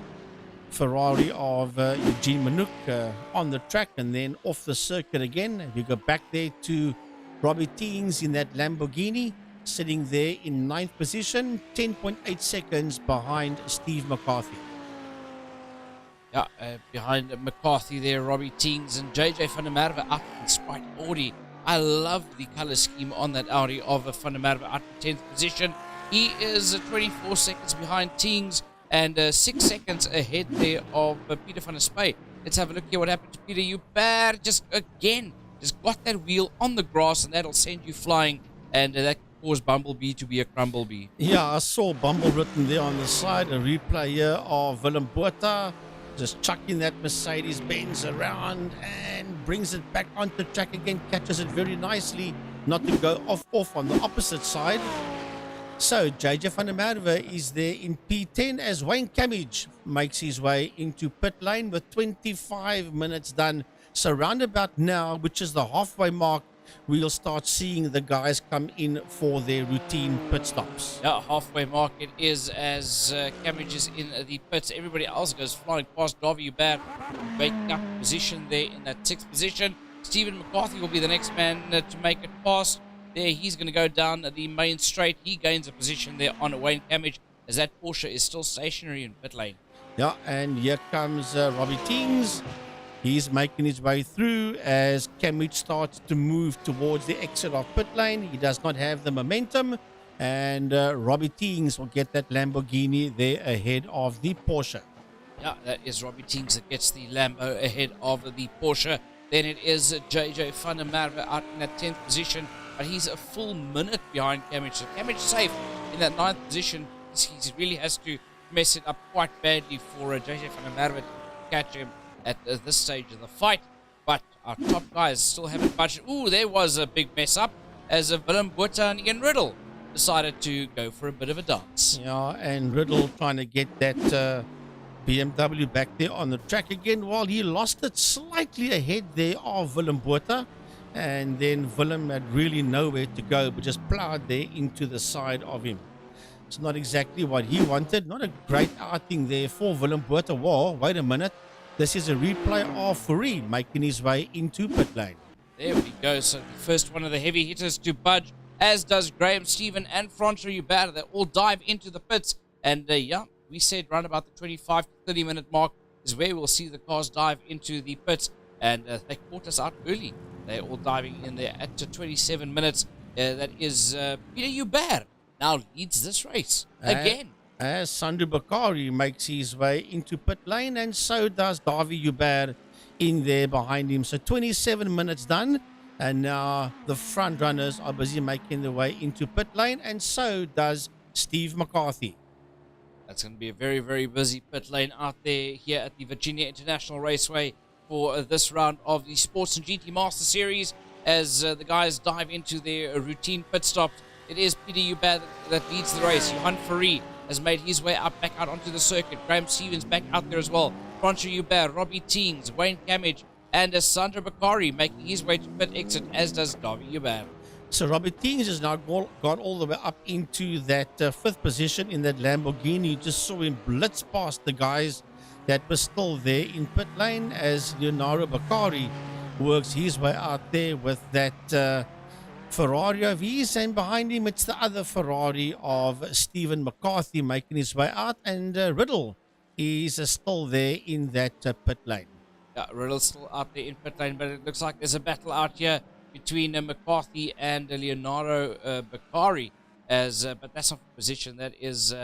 Ferrari of Eugene Minuk on the track and then off the circuit again. If you go back there to Robbie Teens in that Lamborghini, sitting there in 9th position, 10.8 seconds behind Steve McCarthy. Yeah, behind McCarthy there, Robbie Teens and JJ van der Merwe up in Sprite Audi. I love the color scheme on that Audi of van der Merwe up in 10th position. He is 24 seconds behind Teens and 6 seconds ahead there of Peter van der Spey. Let's have a look here what happened to Peter Hubert. Just got that wheel on the grass, and that'll send you flying, and that caused Bumblebee to be a crumblebee. Yeah, I saw Bumble written there on the side, a replay here of Willem Botha just chucking that Mercedes-Benz around and brings it back onto the track again, catches it very nicely not to go off on the opposite side. So JJ van der Merwe is there in P10 as Wayne Camage makes his way into pit lane with 25 minutes done. So round about now, which is the halfway mark, we'll start seeing the guys come in for their routine pit stops. Yeah, halfway mark it is as Camage is in the pits. Everybody else goes flying past. Davy Hubert making up position there in that 6th position. Stephen McCarthy will be the next man to make it past. There, he's going to go down the main straight. He gains a position there on Wayne Camage as that Porsche is still stationary in pit lane. Yeah, and here comes Robbie Teens. He's making his way through as Camage starts to move towards the exit of pit lane. He does not have the momentum, and Robbie Teens will get that Lamborghini there ahead of the Porsche. Yeah, that is Robbie Teens that gets the Lambo ahead of the Porsche. Then it is JJ van der Merwe out in that 10th position, but he's a full minute behind Camage. So Camage safe in that 9th position. He really has to mess it up quite badly for JJ van der Merwe to catch him at this stage of the fight. But our top guys still haven't budged. Ooh, there was a big mess up as Willem Botha and Ian Riddle decided to go for a bit of a dance. Yeah, and Riddle trying to get that BMW back there on the track again, while he lost it slightly ahead there of Willem Botha. And then Willem had really nowhere to go but just plowed there into the side of him. It's not exactly what he wanted. Not a great outing there for Willem Botha. Whoa, wait a minute. This is a replay of Fourie making his way into pit lane. There we go. So the first one of the heavy hitters to budge, as does Graham Stephen and Francois Hubert. They all dive into the pits. And yeah, we said round about the 25 to 30 minute mark is where we'll see the cars dive into the pits. And they caught us out early. They're all diving in there at 27 minutes. That is Peter Hubert now leads this race again. As Sandu Bakari makes his way into pit lane, and so does Davy Hubert in there behind him. So 27 minutes done, and now the front runners are busy making their way into pit lane, and so does Steve McCarthy. That's going to be a very, very busy pit lane out there here at the Virginia International Raceway for this round of the Sports and GT Master Series as the guys dive into their routine pit stops. It is Peter Hubert that leads the race. Johan Fourie has made his way up back out onto the circuit. Graham Stevens back out there as well. Francois Hubert, Robbie Teens, Wayne Camage, and Sandra Bakari making his way to pit exit, as does Davy Hubert. So Robbie Teens has now gone all the way up into that 5th position in that Lamborghini. You just saw him blitz past the guys that were still there in pit lane as Leonardo Bakari works his way out there with that Ferrari of his, and behind him it's the other Ferrari of Stephen McCarthy making his way out, and Riddle is still there in that pit lane. Yeah, Riddle's still out there in pit lane, but it looks like there's a battle out here between McCarthy and Leonardo Bakari, but that's not a position that is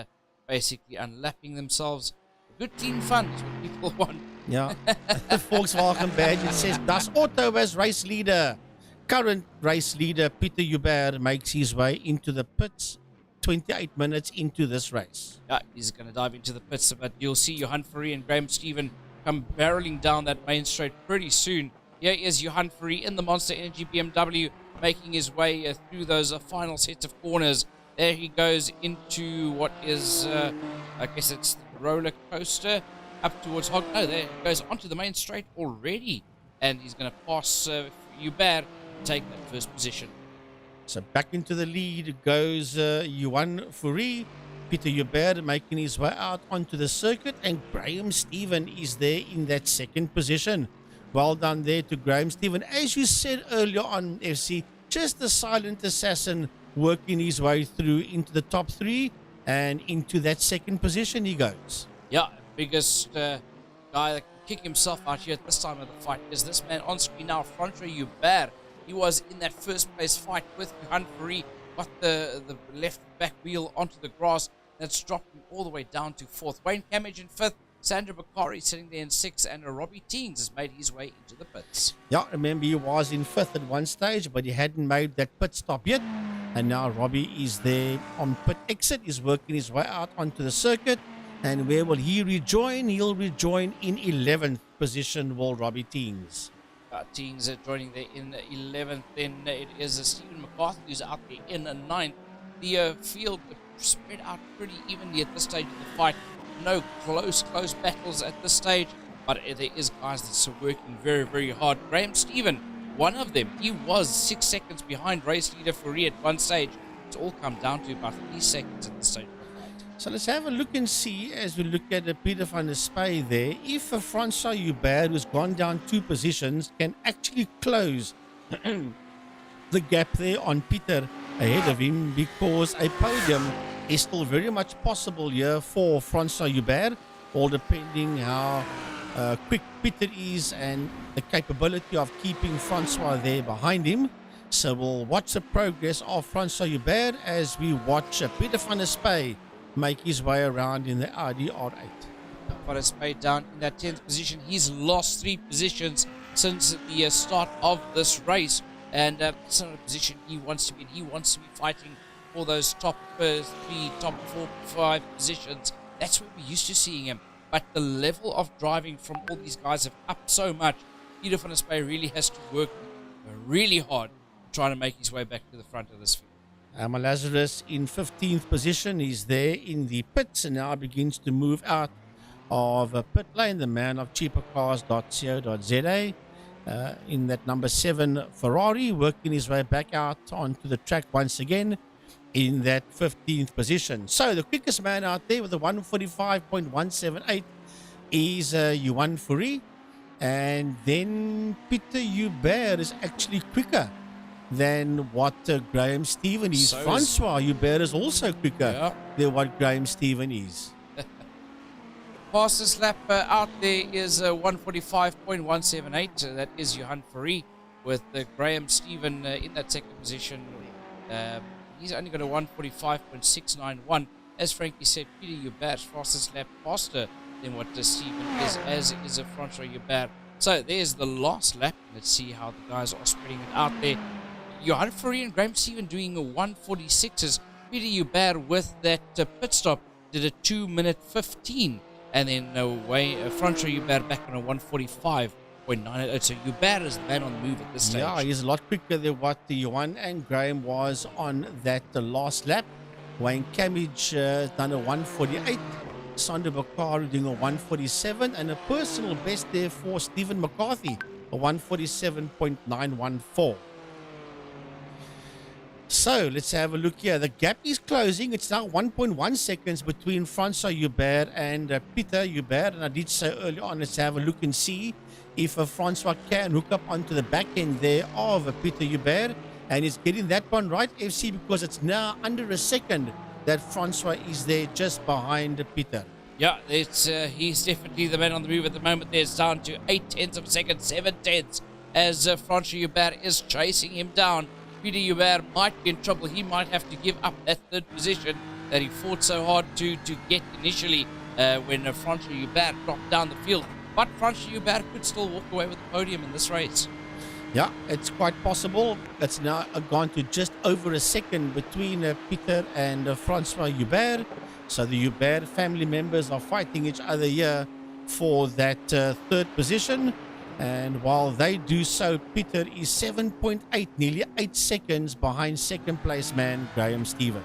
basically unlapping themselves. Good clean fun is what people want. Yeah, the Volkswagen badge, it says Das Auto as race leader. Current race leader Peter Hubert makes his way into the pits 28 minutes into this race. Yeah, he's going to dive into the pits, but you'll see Johan Fourie and Graham Stephen come barreling down that main straight pretty soon. Here is Johan Fourie in the Monster Energy BMW making his way through those final sets of corners. There he goes into what is, I guess it's the roller coaster up towards Hog. No, there he goes onto the main straight already. And he's going to pass Hubert, take that first position. So back into the lead goes Johan Fourie. Peter Hubert making his way out onto the circuit, and Graham Stephen is there in that 2nd position. Well done there to Graham Stephen. As you said earlier on, FC, just the silent assassin working his way through into the top 3, and into that 2nd position he goes. Yeah, biggest guy that can kick himself out here at this time of the fight is this man on screen now, Francois Hubert. He was in that first place fight with Johan Fourie, got the left back wheel onto the grass. That's dropped him all the way down to 4th. Wayne Camage in 5th. Sandra Bakari sitting there in 6th, and Robbie Teens has made his way into the pits. Yeah, remember he was in 5th at one stage, but he hadn't made that pit stop yet. And now Robbie is there on pit exit. He's working his way out onto the circuit. And where will he rejoin? He'll rejoin in 11th position, will Robbie Teens. Teams joining there in 11th. Then it is Stephen McCarthy who's out there in 9th. The field spread out pretty evenly at this stage of the fight. No close battles at this stage, but there is guys that's working very, very hard. Graham Stephen, one of them, he was 6 seconds behind race leader Fourie at one stage. It's all come down to about 3 seconds at this stage of the fight. So let's have a look and see as we look at Peter van der Spy there, if Francois Hubert, who's gone down 2 positions, can actually close the gap there on Peter ahead of him, because a podium is still very much possible here for Francois Hubert, all depending how quick Peter is and the capability of keeping Francois there behind him. So we'll watch the progress of Francois Hubert as we watch Peter van der Spy make his way around in the Audi R8. Van der Spy down in that 10th position. He's lost 3 positions since the start of this race, and that's not a position he wants to be in. He wants to be fighting for those top 3, top 4, 5 positions. That's where we're used to seeing him. But the level of driving from all these guys have upped so much. Peter van der Spy really has to work really hard trying to make his way back to the front of this field. Herman Lazarus in 15th position. He's there in the pits and now begins to move out of pit lane. The man of cheapercars.co.za in that number 7 Ferrari, working his way back out onto the track once again in that 15th position. So the quickest man out there with a 145.178 is Johan Fourie, and then Peter Hubert is actually quicker than what Graham Stephen is. So Francois Hubert is also quicker than what Graham Stephen is. Fastest lap out there is 145.178. That is Johan Fourie, with Graham Stephen in that second position. He's only got a 145.691. As Frankie said, Peter Hubert's fastest lap faster than what Stephen is, as is a Francois Hubert. So there's the last lap. Let's see how the guys are spreading it out there. Johan Fourie and Graham Stephen doing a 146s. Peter Hubert with that pit stop did a 2-minute 15. And then Francois Hubert back on a 145.9. So Hubert is the man on the move at this stage. Yeah, he's a lot quicker than what Johan and Graham was on that last lap. Wayne Camage done a 148. Sander Bakari doing a 147. And a personal best there for Stephen McCarthy, a 147.914. So let's have a look here. The gap is closing. It's now 1.1 seconds between Francois Hubert and Peter Hubert. And I did say earlier on, let's have a look and see if Francois can hook up onto the back end there of Peter Hubert. And he's getting that one right, FC, because it's now under a second that Francois is there just behind Peter. Yeah, he's definitely the man on the move at the moment. There's down to 0.8 of a second, 0.7, as Francois Hubert is chasing him down. Peter Hubert might be in trouble. He might have to give up that 3rd position that he fought so hard to get initially when Francois Hubert dropped down the field. But Francois Hubert could still walk away with the podium in this race. Yeah, it's quite possible. It's now gone to just over a second between Peter and Francois Hubert. So the Hubert family members are fighting each other here for that 3rd position. And while they do so, Peter is 7.8, nearly 8 seconds behind second place man Graham Stephen.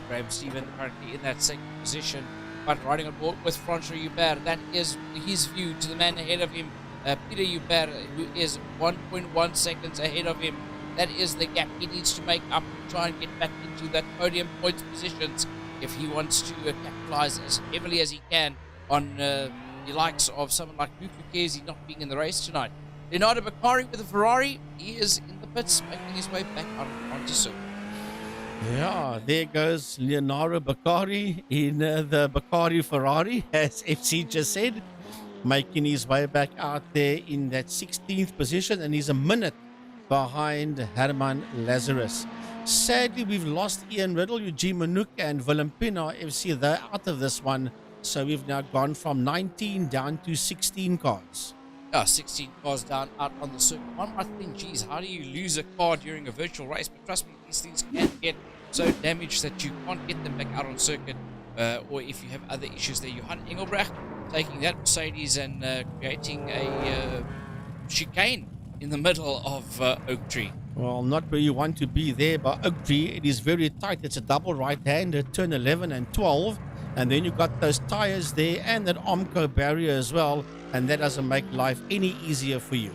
Graham Stephen currently in that 2nd position, but riding on board with Francois Hubert. That is his view to the man ahead of him, Peter Hubert, who is 1.1 seconds ahead of him. That is the gap he needs to make up to try and get back into that podium points positions if he wants to capitalize as heavily as he can on the likes of someone like Luke Lucchesi not being in the race tonight. Leonardo Bakari with a Ferrari, he is in the pits making his way back onto circuit. Yeah, there goes Leonardo Bakari in the Bakari Ferrari, as FC just said, making his way back out there in that 16th position, and he's a minute behind Herman Lazarus. Sadly, we've lost Ian Riddle, Eugene Manouk, and Willem Pina. FC, they're out of this one. So we've now gone from 19 down to 16 cars. 16 cars down out on the circuit. One might think, geez, how do you lose a car during a virtual race? But trust me, these things can get so damaged that you can't get them back out on circuit. Or if you have other issues there. Johan Engelbrecht taking that Mercedes and creating a chicane in the middle of Oak Tree. Well, not where you want to be there, but Oak Tree, it is very tight. It's a double right-hander, turn 11 and 12. And then you've got those tires there and that Armco barrier as well. And that doesn't make life any easier for you.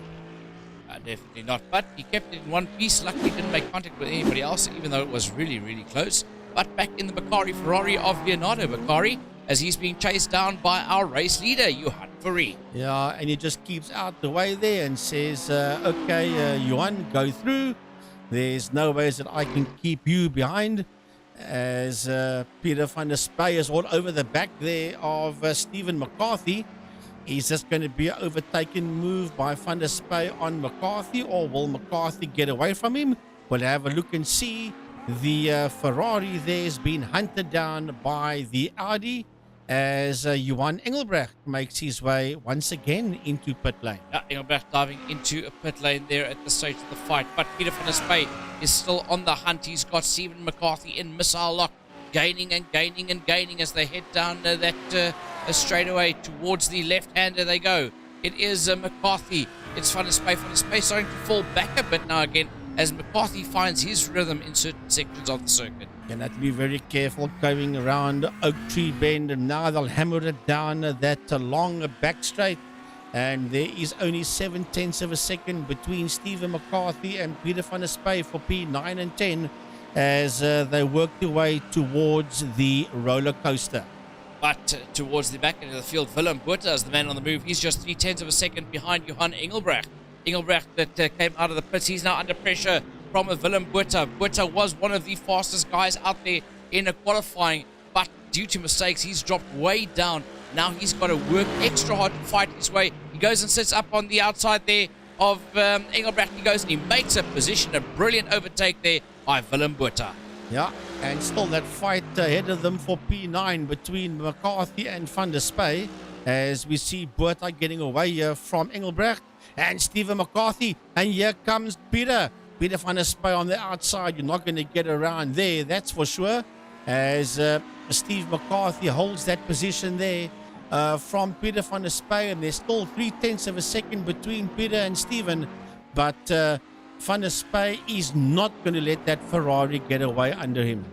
Definitely not. But he kept it in one piece. Luckily, he didn't make contact with anybody else, even though it was really, really close. But back in the Bakari Ferrari of Leonardo Bakari, as he's being chased down by our race leader, Johan Fourie. Yeah, and he just keeps out the way there and says, okay, Johan, go through. There's no ways that I can keep you behind. As Peter van der Spy is all over the back there of Stephen McCarthy. Is this going to be an overtaken move by Van der Spy on McCarthy, or will McCarthy get away from him? We'll have a look and see. The Ferrari there has been hunted down by the Audi as Johan Engelbrecht makes his way once again into pit lane. Yeah, Engelbrecht diving into a pit lane there at the stage of the fight. But Peter van der Spy is still on the hunt. He's got Stephen McCarthy in missile lock, gaining and gaining and gaining as they head down that straightaway towards the left-hander they go. It is McCarthy. It's Van der Spy. Van der Spy starting to fall back a bit now again as McCarthy finds his rhythm in certain sections of the circuit. Going to have to be very careful going around Oak Tree Bend. And now they'll hammer it down that long back straight. And there is only 7/10 of a second between Stephen McCarthy and Peter van der Spy for P9 and 10 as they work their way towards the roller coaster. But towards the back end of the field, Willem Botha is the man on the move. He's just 0.3 of a second behind Johan Engelbrecht. Engelbrecht that came out of the pits. He's now under pressure from Willem Botha. Botha was one of the fastest guys out there in a qualifying, but due to mistakes, he's dropped way down. Now he's got to work extra hard to fight his way. He goes and sits up on the outside there of Engelbrecht. He goes and he makes a position, a brilliant overtake there by Willem Botha. Yeah, and still that fight ahead of them for P9 between McCarthy and Van der Spy as we see Botha getting away here from Engelbrecht and Stephen McCarthy. And here comes Peter van der Spy on the outside. You're not going to get around there, that's for sure, as Steve McCarthy holds that position there from Peter van der Spy, and there's still 0.3 of a second between Peter and Stephen, but Van der Spy is not going to let that Ferrari get away under him.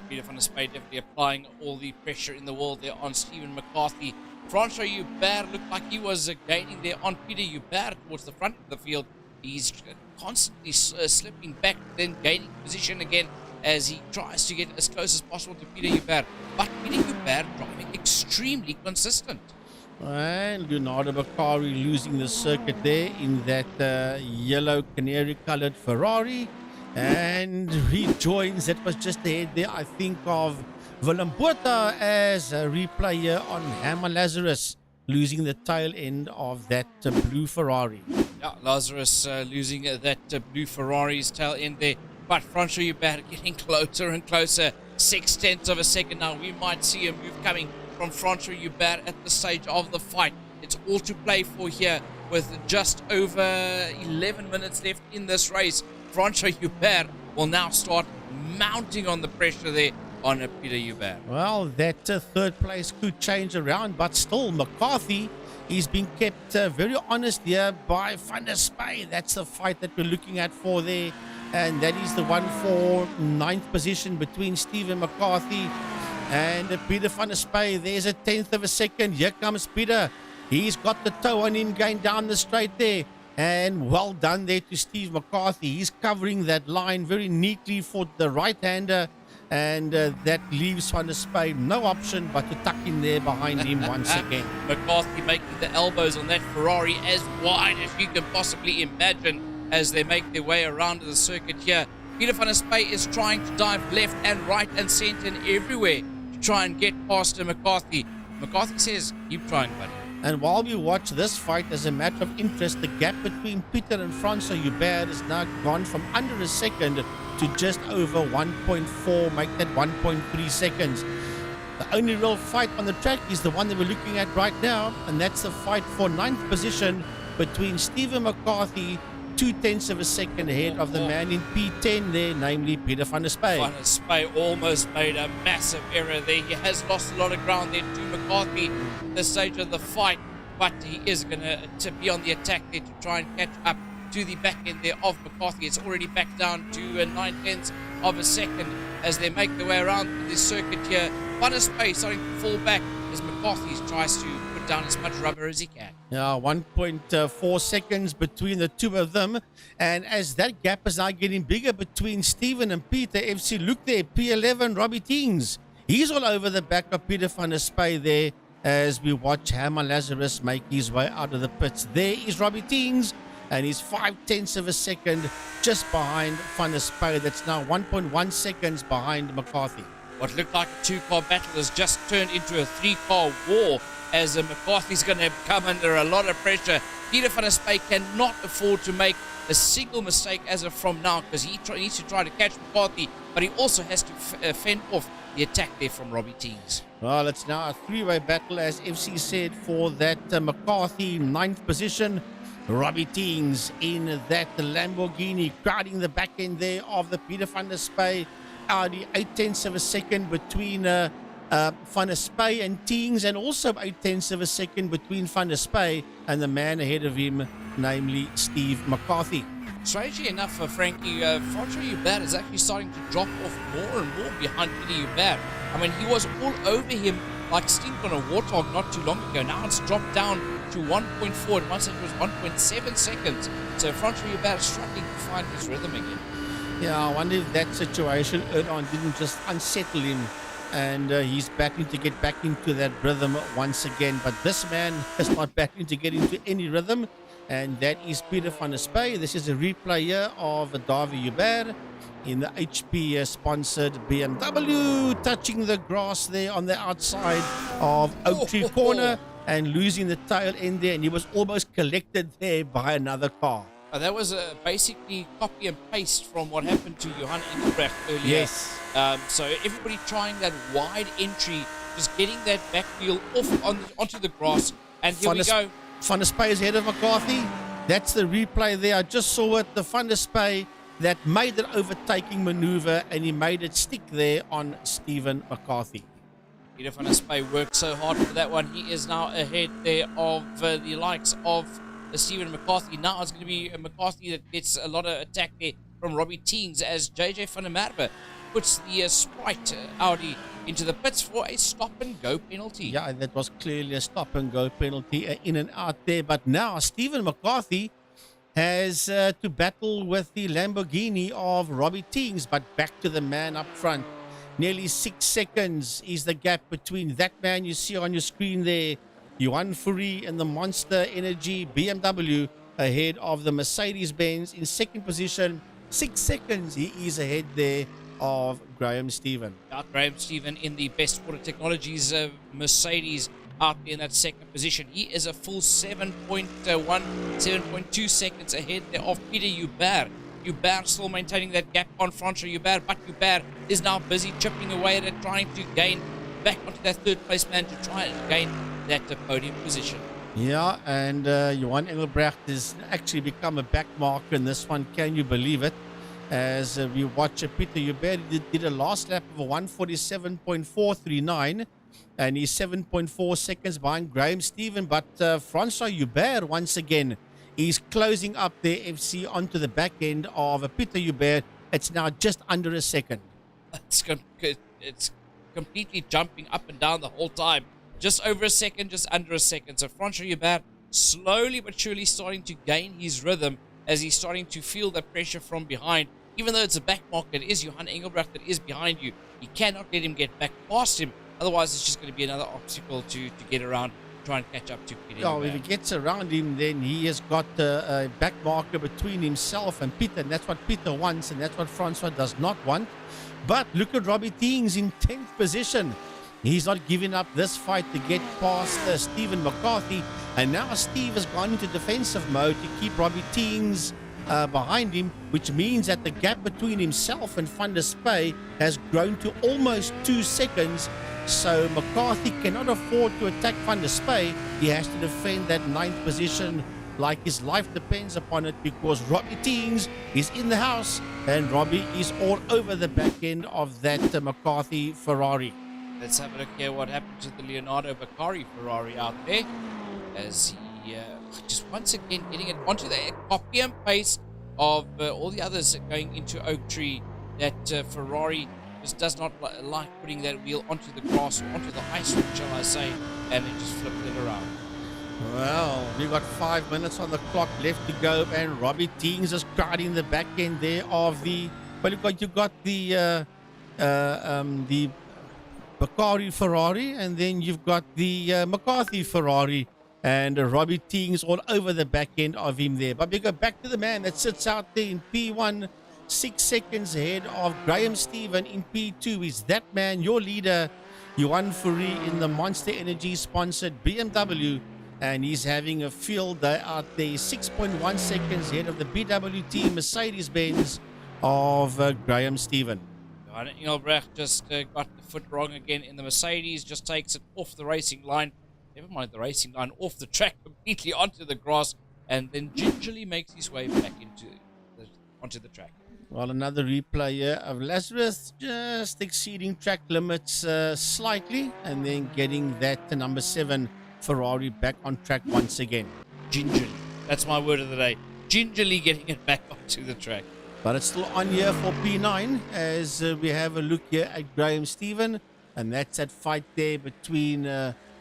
Peter van der Spy definitely applying all the pressure in the world there on Stephen McCarthy. Francois Hubert looked like he was gaining there on Peter Hubert towards the front of the field. He's constantly slipping back, then gaining position again as he tries to get as close as possible to Peter Hubert. But Peter Hubert driving extremely consistent. And Leonardo Bakari losing the circuit there in that yellow canary-colored Ferrari. And he joins, that was just ahead there, I think, of Willem Botha as a replay here on Hammer Lazarus, losing the tail end of that blue Ferrari. Yeah, Lazarus losing that blue Ferrari's tail end there. But Francois Hubert getting closer and closer. 0.6 of a second now. We might see a move coming from Francois Hubert at the stage of the fight. It's all to play for here with just over 11 minutes left in this race. Francois Hubert will now start mounting on the pressure there on Peter Hubert. Well, that third place could change around, but still McCarthy is being kept very honest here by Van der Spy. That's the fight that we're looking at for there. And that is the one for 9th position between Stephen McCarthy and Peter van der Spy. There's a 1/10 of a second. Here comes Peter. He's got the toe on him going down the straight there. And well done there to Steve McCarthy. He's covering that line very neatly for the right-hander. And that leaves Van der Spy no option but to tuck in there behind him once again. McCarthy making the elbows on that Ferrari as wide as you can possibly imagine as they make their way around the circuit here. Peter van der Spy is trying to dive left and right and centre and everywhere to try and get past McCarthy. McCarthy says, keep trying, buddy. And while we watch this fight, as a matter of interest, the gap between Peter and Francois Hubert has now gone from under a second to just over 1.4, make that 1.3 seconds. The only real fight on the track is the one that we're looking at right now, and that's the fight for 9th position between Stephen McCarthy, 0.2 of a second ahead of the man in P10 there, namely Peter van der Spy. Van der Spy almost made a massive error there. He has lost a lot of ground there to McCarthy at this stage of the fight, but he is going to be on the attack there to try and catch up to the back end there of McCarthy. It's already back down to 9/10 of a second as they make their way around this circuit here. Fun space starting to fall back as McCarthy tries to put down as much rubber as he can. Yeah, 1.4 seconds between the two of them. And as that gap is now getting bigger between Stephen and Peter, FC, look there, P11, Robbie Teings. He's all over the back of Peter van der Spy there as we watch Hammer Lazarus make his way out of the pits. There is Robbie Teings, and he's 0.5 of a second just behind Van der Spy. That's now 1.1 seconds behind McCarthy. What looked like a two-car battle has just turned into a three-car war as McCarthy's going to come under a lot of pressure. Peter van der Spy cannot afford to make a single mistake as of from now because he needs to try to catch McCarthy, but he also has to fend off the attack there from Robbie Teings. Well, it's now a three-way battle, as FC said, for that McCarthy 9th position. Robbie Teings in that Lamborghini, crowding the back end there of the Peter van der Spy Audi. 0.8 of a second between Van der Spy and Teings, and also 0.8 of a second between Van der Spy and the man ahead of him, namely Steve McCarthy. Strangely enough, Frankie, Francois Hubert is actually starting to drop off more and more behind Peter Hubert. I mean, he was all over him like steam on a warthog not too long ago. Now it's dropped down to 1.4, and once it was 1.7 seconds. So Francois Hubert is struggling to find his rhythm again. Yeah, I wonder if that situation early on didn't just unsettle him, and he's battling to get back into that rhythm once again. But this man is not battling to get into any rhythm, and that is Peter van der Spy. This is a replay here of David Hubert in the HP-sponsored BMW, touching the grass there on the outside of Oak Tree Corner and losing the tail end there, and he was almost collected there by another car. That was basically copy and paste from what happened to Johan Engelbrecht earlier. Yes. So everybody trying that wide entry, just getting that back wheel off onto the grass, and here we go. Van der Spy is ahead of McCarthy. That's the replay there. I just saw it. The Van der Spy that made the overtaking maneuver, and he made it stick there on Stephen McCarthy. Peter van der Spy worked so hard for that one. He is now ahead there of the likes of Stephen McCarthy. Now it's going to be McCarthy that gets a lot of attack there from Robbie Teings as JJ van der Merwe puts the Sprite Audi into the pits for a stop-and-go penalty. Yeah, that was clearly a stop-and-go penalty, in and out there. But now Stephen McCarthy has to battle with the Lamborghini of Robbie Teings, but back to the man up front. Nearly 6 seconds is the gap between that man you see on your screen there, Johan Fourie, and the Monster Energy BMW ahead of the Mercedes-Benz in second position. 6 seconds he is ahead there of Graham Stephen. Graham Stephen in the Best Auto Technologies Mercedes out in that second position. He is a full 7.2 seconds ahead there of Peter Hubert. Hubert still maintaining that gap on Francois Hubert, but Hubert is now busy chipping away at it, trying to gain back onto that third place man to try and gain that podium position. Yeah, and Johan Engelbrecht has actually become a back marker in this one. Can you believe it? As we watch Peter Hubert did a last lap of a 147.439, and he's 7.4 seconds behind Graham Stephen. But Francois Hubert, once again, is closing up their FC onto the back end of Peter Hubert. It's now just under a second. It's completely jumping up and down the whole time. Just over a second, just under a second. So Francois Hubert slowly but surely starting to gain his rhythm as he's starting to feel the pressure from behind. Even though it's a back marker, it is Johan Engelbrecht that is behind you. You cannot let him get back past him. Otherwise, it's just going to be another obstacle to get around, try and catch up to Peter Hubert. If he gets around him, then he has got a back marker between himself and Peter, and that's what Peter wants, and that's what Francois does not want. But look at Robbie Teings in 10th position. He's not giving up this fight to get past Stephen McCarthy, and now Steve has gone into defensive mode to keep Robbie Teings behind him, which means that the gap between himself and Van der Spy has grown to almost 2 seconds. So McCarthy cannot afford to attack Van der Spy. He has to defend that 9th position like his life depends upon it, because Robbie Teings is in the house and Robbie is all over the back end of that McCarthy Ferrari. Let's have a look here what happened to the Leonardo Beccari Ferrari out there as he just once again getting it onto the copy and paste of all the others going into Oak Tree. That Ferrari just does not like putting that wheel onto the grass or onto the ice, shall I say, and it just flipped it around. Well, we've got 5 minutes on the clock left to go, and Robbie Teings is guarding the back end there of the. Well, you got the Bakari Ferrari, and then you've got the McCarthy Ferrari, and Robbie Teings all over the back end of him there. But we go back to the man that sits out there in P1, 6 seconds ahead of Graham Stephen in P2. Is that man, your leader, Johan Fourie, in the Monster Energy sponsored BMW, and he's having a field day out there, 6.1 seconds ahead of the BWT Mercedes-Benz of Graham Stephen. Engelbrecht just got the foot wrong again in the Mercedes, just takes it off the racing line, never mind the racing line, off the track completely onto the grass, and then gingerly makes his way back onto the track. Well, another replay here of Lazarus just exceeding track limits slightly, and then getting that to number 7 Ferrari back on track once again. Gingerly. That's my word of the day. Gingerly getting it back onto the track. But it's still on here for P9 as we have a look here at Graham Stephen, and that's that fight there between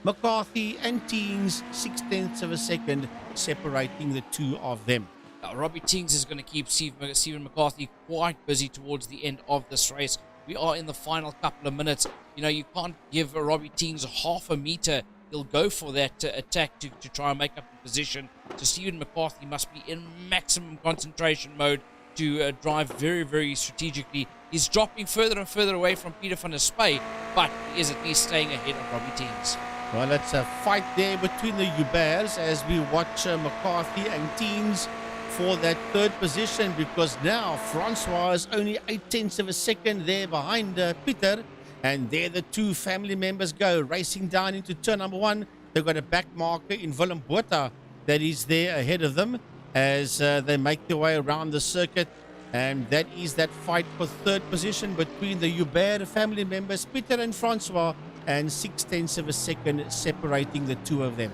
McCarthy and Teens, 0.6 of a second separating the two of them. Robbie Teings is going to keep Stephen McCarthy quite busy towards the end of this race. We are in the final couple of minutes. You can't give Robbie Teings half a meter. He'll go for that attack to try and make up the position. So Stephen McCarthy must be in maximum concentration mode to drive very, very strategically. He's dropping further and further away from Peter van der Spey, but he is at least staying ahead of Robbie Teings. Well, it's a fight there between the Huberts as we watch McCarthy and Teens for that third position, because now Francois is only 0.8 of a second there behind Peter, and there the two family members go racing down into turn number 1. They've got a back marker in Willem Botha that is there ahead of them as they make their way around the circuit, and that is that fight for third position between the Hubert family members, Peter and Francois, and 0.6 of a second separating the two of them.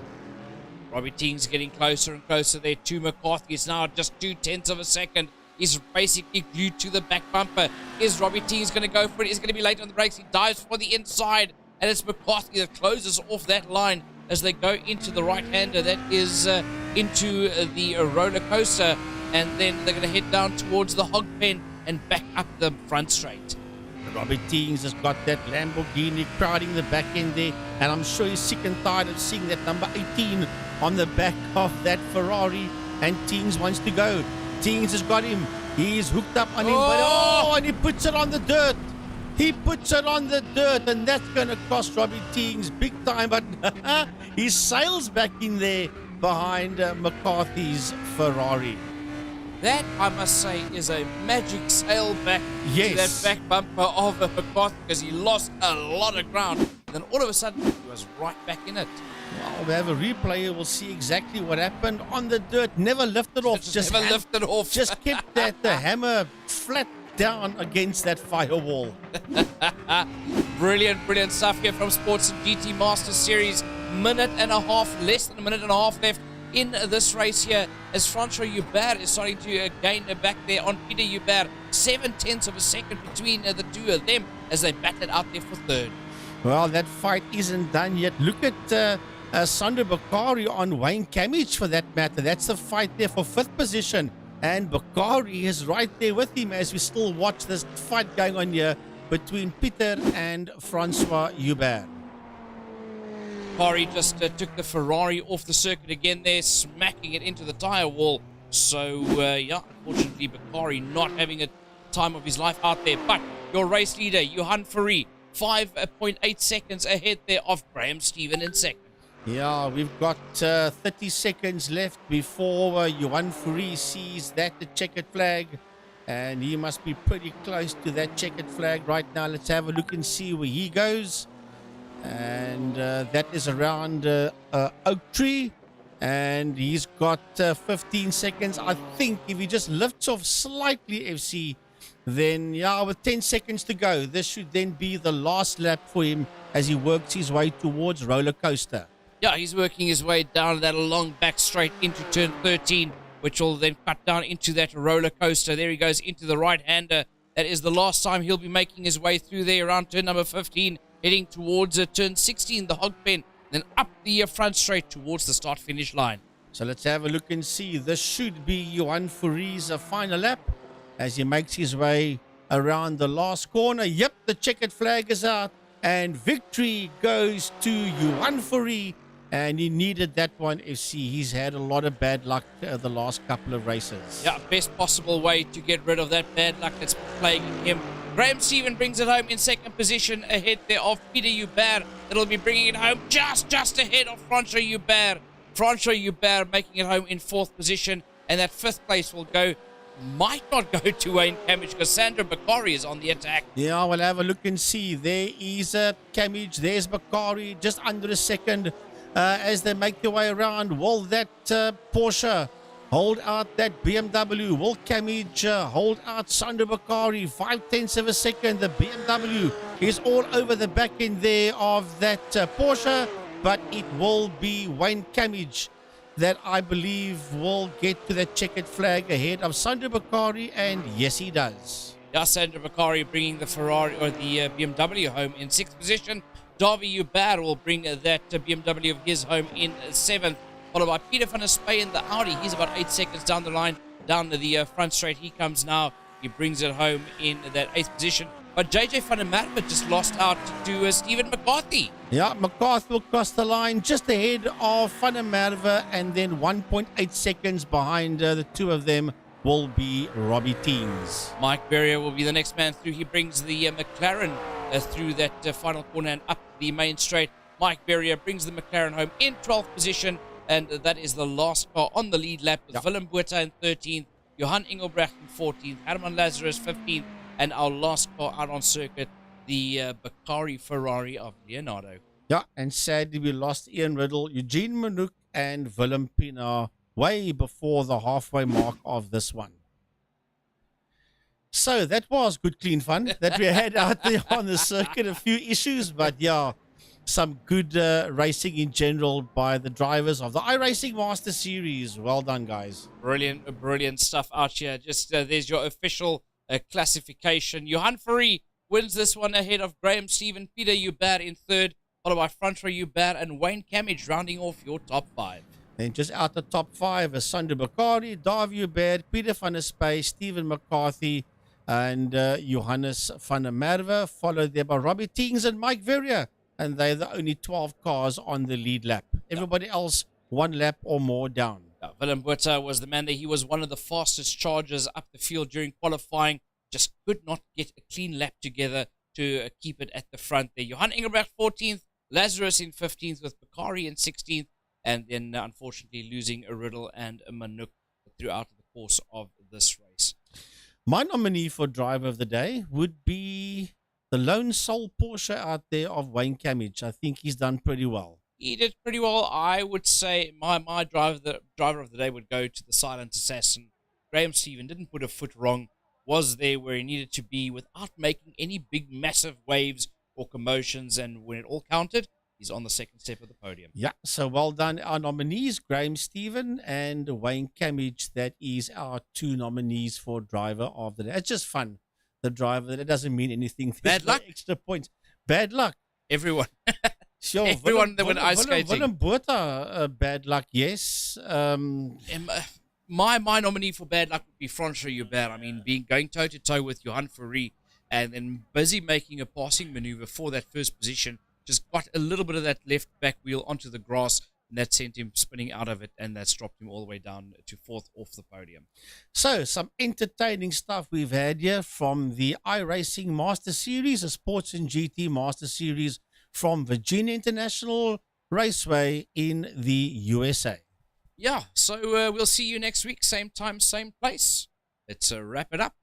Robbie Teings getting closer and closer there to McCarthy. It's now just 0.2 of a second. He's basically glued to the back bumper. Is Robbie Teings going to go for it? He's going to be late on the brakes. He dives for the inside, and it's McCarthy that closes off that line as they go into the right-hander. That is into the roller coaster, and then they're going to head down towards the hog pen and back up the front straight. Robbie Teings has got that Lamborghini crowding the back end there, and I'm sure he's sick and tired of seeing that number 18 on the back of that Ferrari, and Teings wants to go. Teings has got him. He's hooked up on him, and he puts it on the dirt. He puts it on the dirt, and that's going to cost Robbie Teings big time, but he sails back in there behind McCarthy's Ferrari. That, I must say, is a magic sail back to that back bumper of McCarthy, because he lost a lot of ground. And then all of a sudden, he was right back in it. Well, we have a replay. We'll see exactly what happened on the dirt. Never lifted off. Just never lifted off. Just kept that hammer flat down against that firewall. Brilliant stuff here from Sports and GT Masters Series. Less than a minute and a half left in this race here, as Francois Hubert is starting to gain back there on Peter Hubert. 0.7 of a second between the two of them as they battled out there for third. Well, that fight isn't done yet. Look at Sander Bakari on Wayne Camage for that matter. That's the fight there for fifth position, and Bakari is right there with him as we still watch this fight going on here between Peter and Francois Hubert. Bakari just took the Ferrari off the circuit again there, smacking it into the tyre wall. So, unfortunately, Bakari not having a time of his life out there. But your race leader, Johan Fourie, 5.8 seconds ahead there of Graham Stephen in second. Yeah, we've got 30 seconds left before Johan Fourie sees that the checkered flag, and he must be pretty close to that checkered flag right now. Let's have a look and see where he goes. And that is around Oak Tree, and he's got 15 seconds. I think if he just lifts off slightly, FC, then with 10 seconds to go, this should then be the last lap for him as he works his way towards roller coaster. Yeah, he's working his way down that long back straight into turn 13, which will then cut down into that roller coaster. There he goes into the right-hander. That is the last time he'll be making his way through there around turn number 15, heading towards turn 16, the hog pen, then up the front straight towards the start-finish line. So let's have a look and see. This should be Johan Foury's final lap as he makes his way around the last corner. Yep, the checkered flag is out, and victory goes to Johan Foury. And he needed that one, FC. He's had a lot of bad luck the last couple of races. Yeah, best possible way to get rid of that bad luck that's plaguing him. Graham Stephen brings it home in second position ahead there of Peter Hubert. That'll be bringing it home just ahead of Francois Hubert. Francois Hubert making it home in fourth position. And that fifth place might not go to Wayne Camage because Sandra Bakari is on the attack. Yeah, we'll have a look and see. There is Camage. There's Bakari just under a second. As they make their way around, will that Porsche hold out that BMW? Will Camage hold out Sandra Bakari? 5/10 of a second. The BMW is all over the back end there of that Porsche, but it will be Wayne Camage that I believe will get to that checkered flag ahead of Sandra Bakari, and yes, he does. Yeah, Sandra Bakari bringing the Ferrari or the BMW home in sixth position. Davy Hubert will bring that BMW of his home in seventh, followed by Peter van der Spey in the Audi. He's about 8 seconds down the line, down to the front straight. He comes now. He brings it home in that eighth position. But JJ van der Merwe just lost out to Stephen McCarthy. Yeah, McCarthy will cross the line just ahead of van der Merwe, and then 1.8 seconds behind the two of them will be Robbie Teens. Mike Berrier will be the next man through. He brings the McLaren through that final corner and up the main straight. Mike Berrier brings the McLaren home in 12th position, and that is the last car on the lead lap with Willem Botha in 13th, Johan Engelbrecht in 14th, Herman Lazarus 15th, and our last car out on circuit, the Bakari Ferrari of Leonardo. Yeah, and sadly we lost Ian Riddle, Eugene Manouk, and Willem Pienaar way before the halfway mark of this one. So that was good, clean fun that we had out there on the circuit. A few issues, but yeah, some good racing in general by the drivers of the iRacing Master Series. Well done, guys. Brilliant stuff out here. Just there's your official classification. Johan Foury wins this one ahead of Graham Stephen, Peter Hubert in third, followed by Francois Hubert and Wayne Camage rounding off your top five. Then just out the top five is Sandra Bakari, Davy Hubert, Peter van der Spey, Stephen McCarthy, and Johannes van der Merwe, followed there by Robbie Teens and Mike Verrier. And they're the only 12 cars on the lead lap. Everybody else, one lap or more down. Willem Botha was the man there. He was one of the fastest chargers up the field during qualifying. Just could not get a clean lap together to keep it at the front there. Johan Engelbrecht 14th, Lazarus in 15th with Bakari in 16th, and then unfortunately losing a Riddle and a Manouk throughout the course of this race. My nominee for driver of the day would be the lone sole Porsche out there of Wayne Camage. I think he's done pretty well. He did pretty well. I would say my driver of the day would go to the silent assassin. Graham Stephen didn't put a foot wrong, was there where he needed to be without making any big massive waves or commotions, and when it all counted, he's on the second step of the podium. Yeah, so well done. Our nominees, Graham Stephen and Wayne Camage. That is our two nominees for driver of the day. It's just fun. The driver, that doesn't mean anything. Bad luck. Extra points. Bad luck. Everyone. Sure. Everyone that went ice skating. Willem Botha, bad luck, yes. My nominee for bad luck would be Francois Hubert. I mean, going toe-to-toe with Johan Foury and then busy making a passing maneuver for that first position. Just got a little bit of that left back wheel onto the grass, and that sent him spinning out of it, and that's dropped him all the way down to fourth off the podium. So, some entertaining stuff we've had here from the iRacing Master Series, a Sports and GT Master Series from Virginia International Raceway in the USA. Yeah, so we'll see you next week, same time, same place. Let's wrap it up.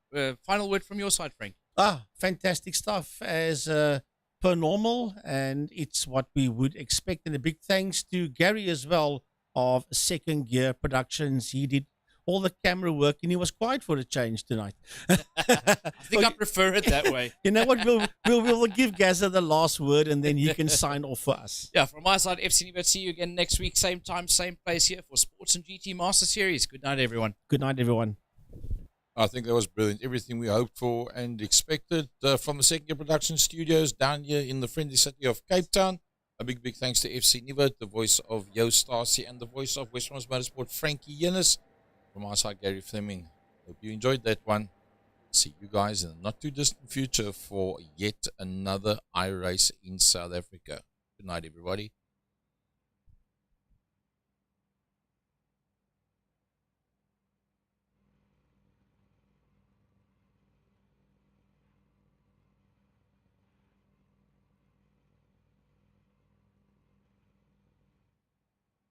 Final word from your side, Frank. Fantastic stuff as per normal, and it's what we would expect. And a big thanks to Gary as well of Second Gear Productions. He did all the camera work, and he was quiet for a change tonight. I think I prefer it that way. You know what? We'll give Gaza the last word, and then he can sign off for us. Yeah, from my side, FC Nivet, see you again next week, same time, same place here for Sports and GT Master Series. Good night, everyone. Good night, everyone. I think that was brilliant. Everything we hoped for and expected from the Second Year Production Studios down here in the friendly city of Cape Town. A big thanks to FC Nivet, the voice of Yo Stasi, and the voice of West Rams Motorsport, Frankie Yennis. From our side, Gary Fleming. Hope you enjoyed that one. See you guys in the not too distant future for yet another iRace in South Africa. Good night, everybody.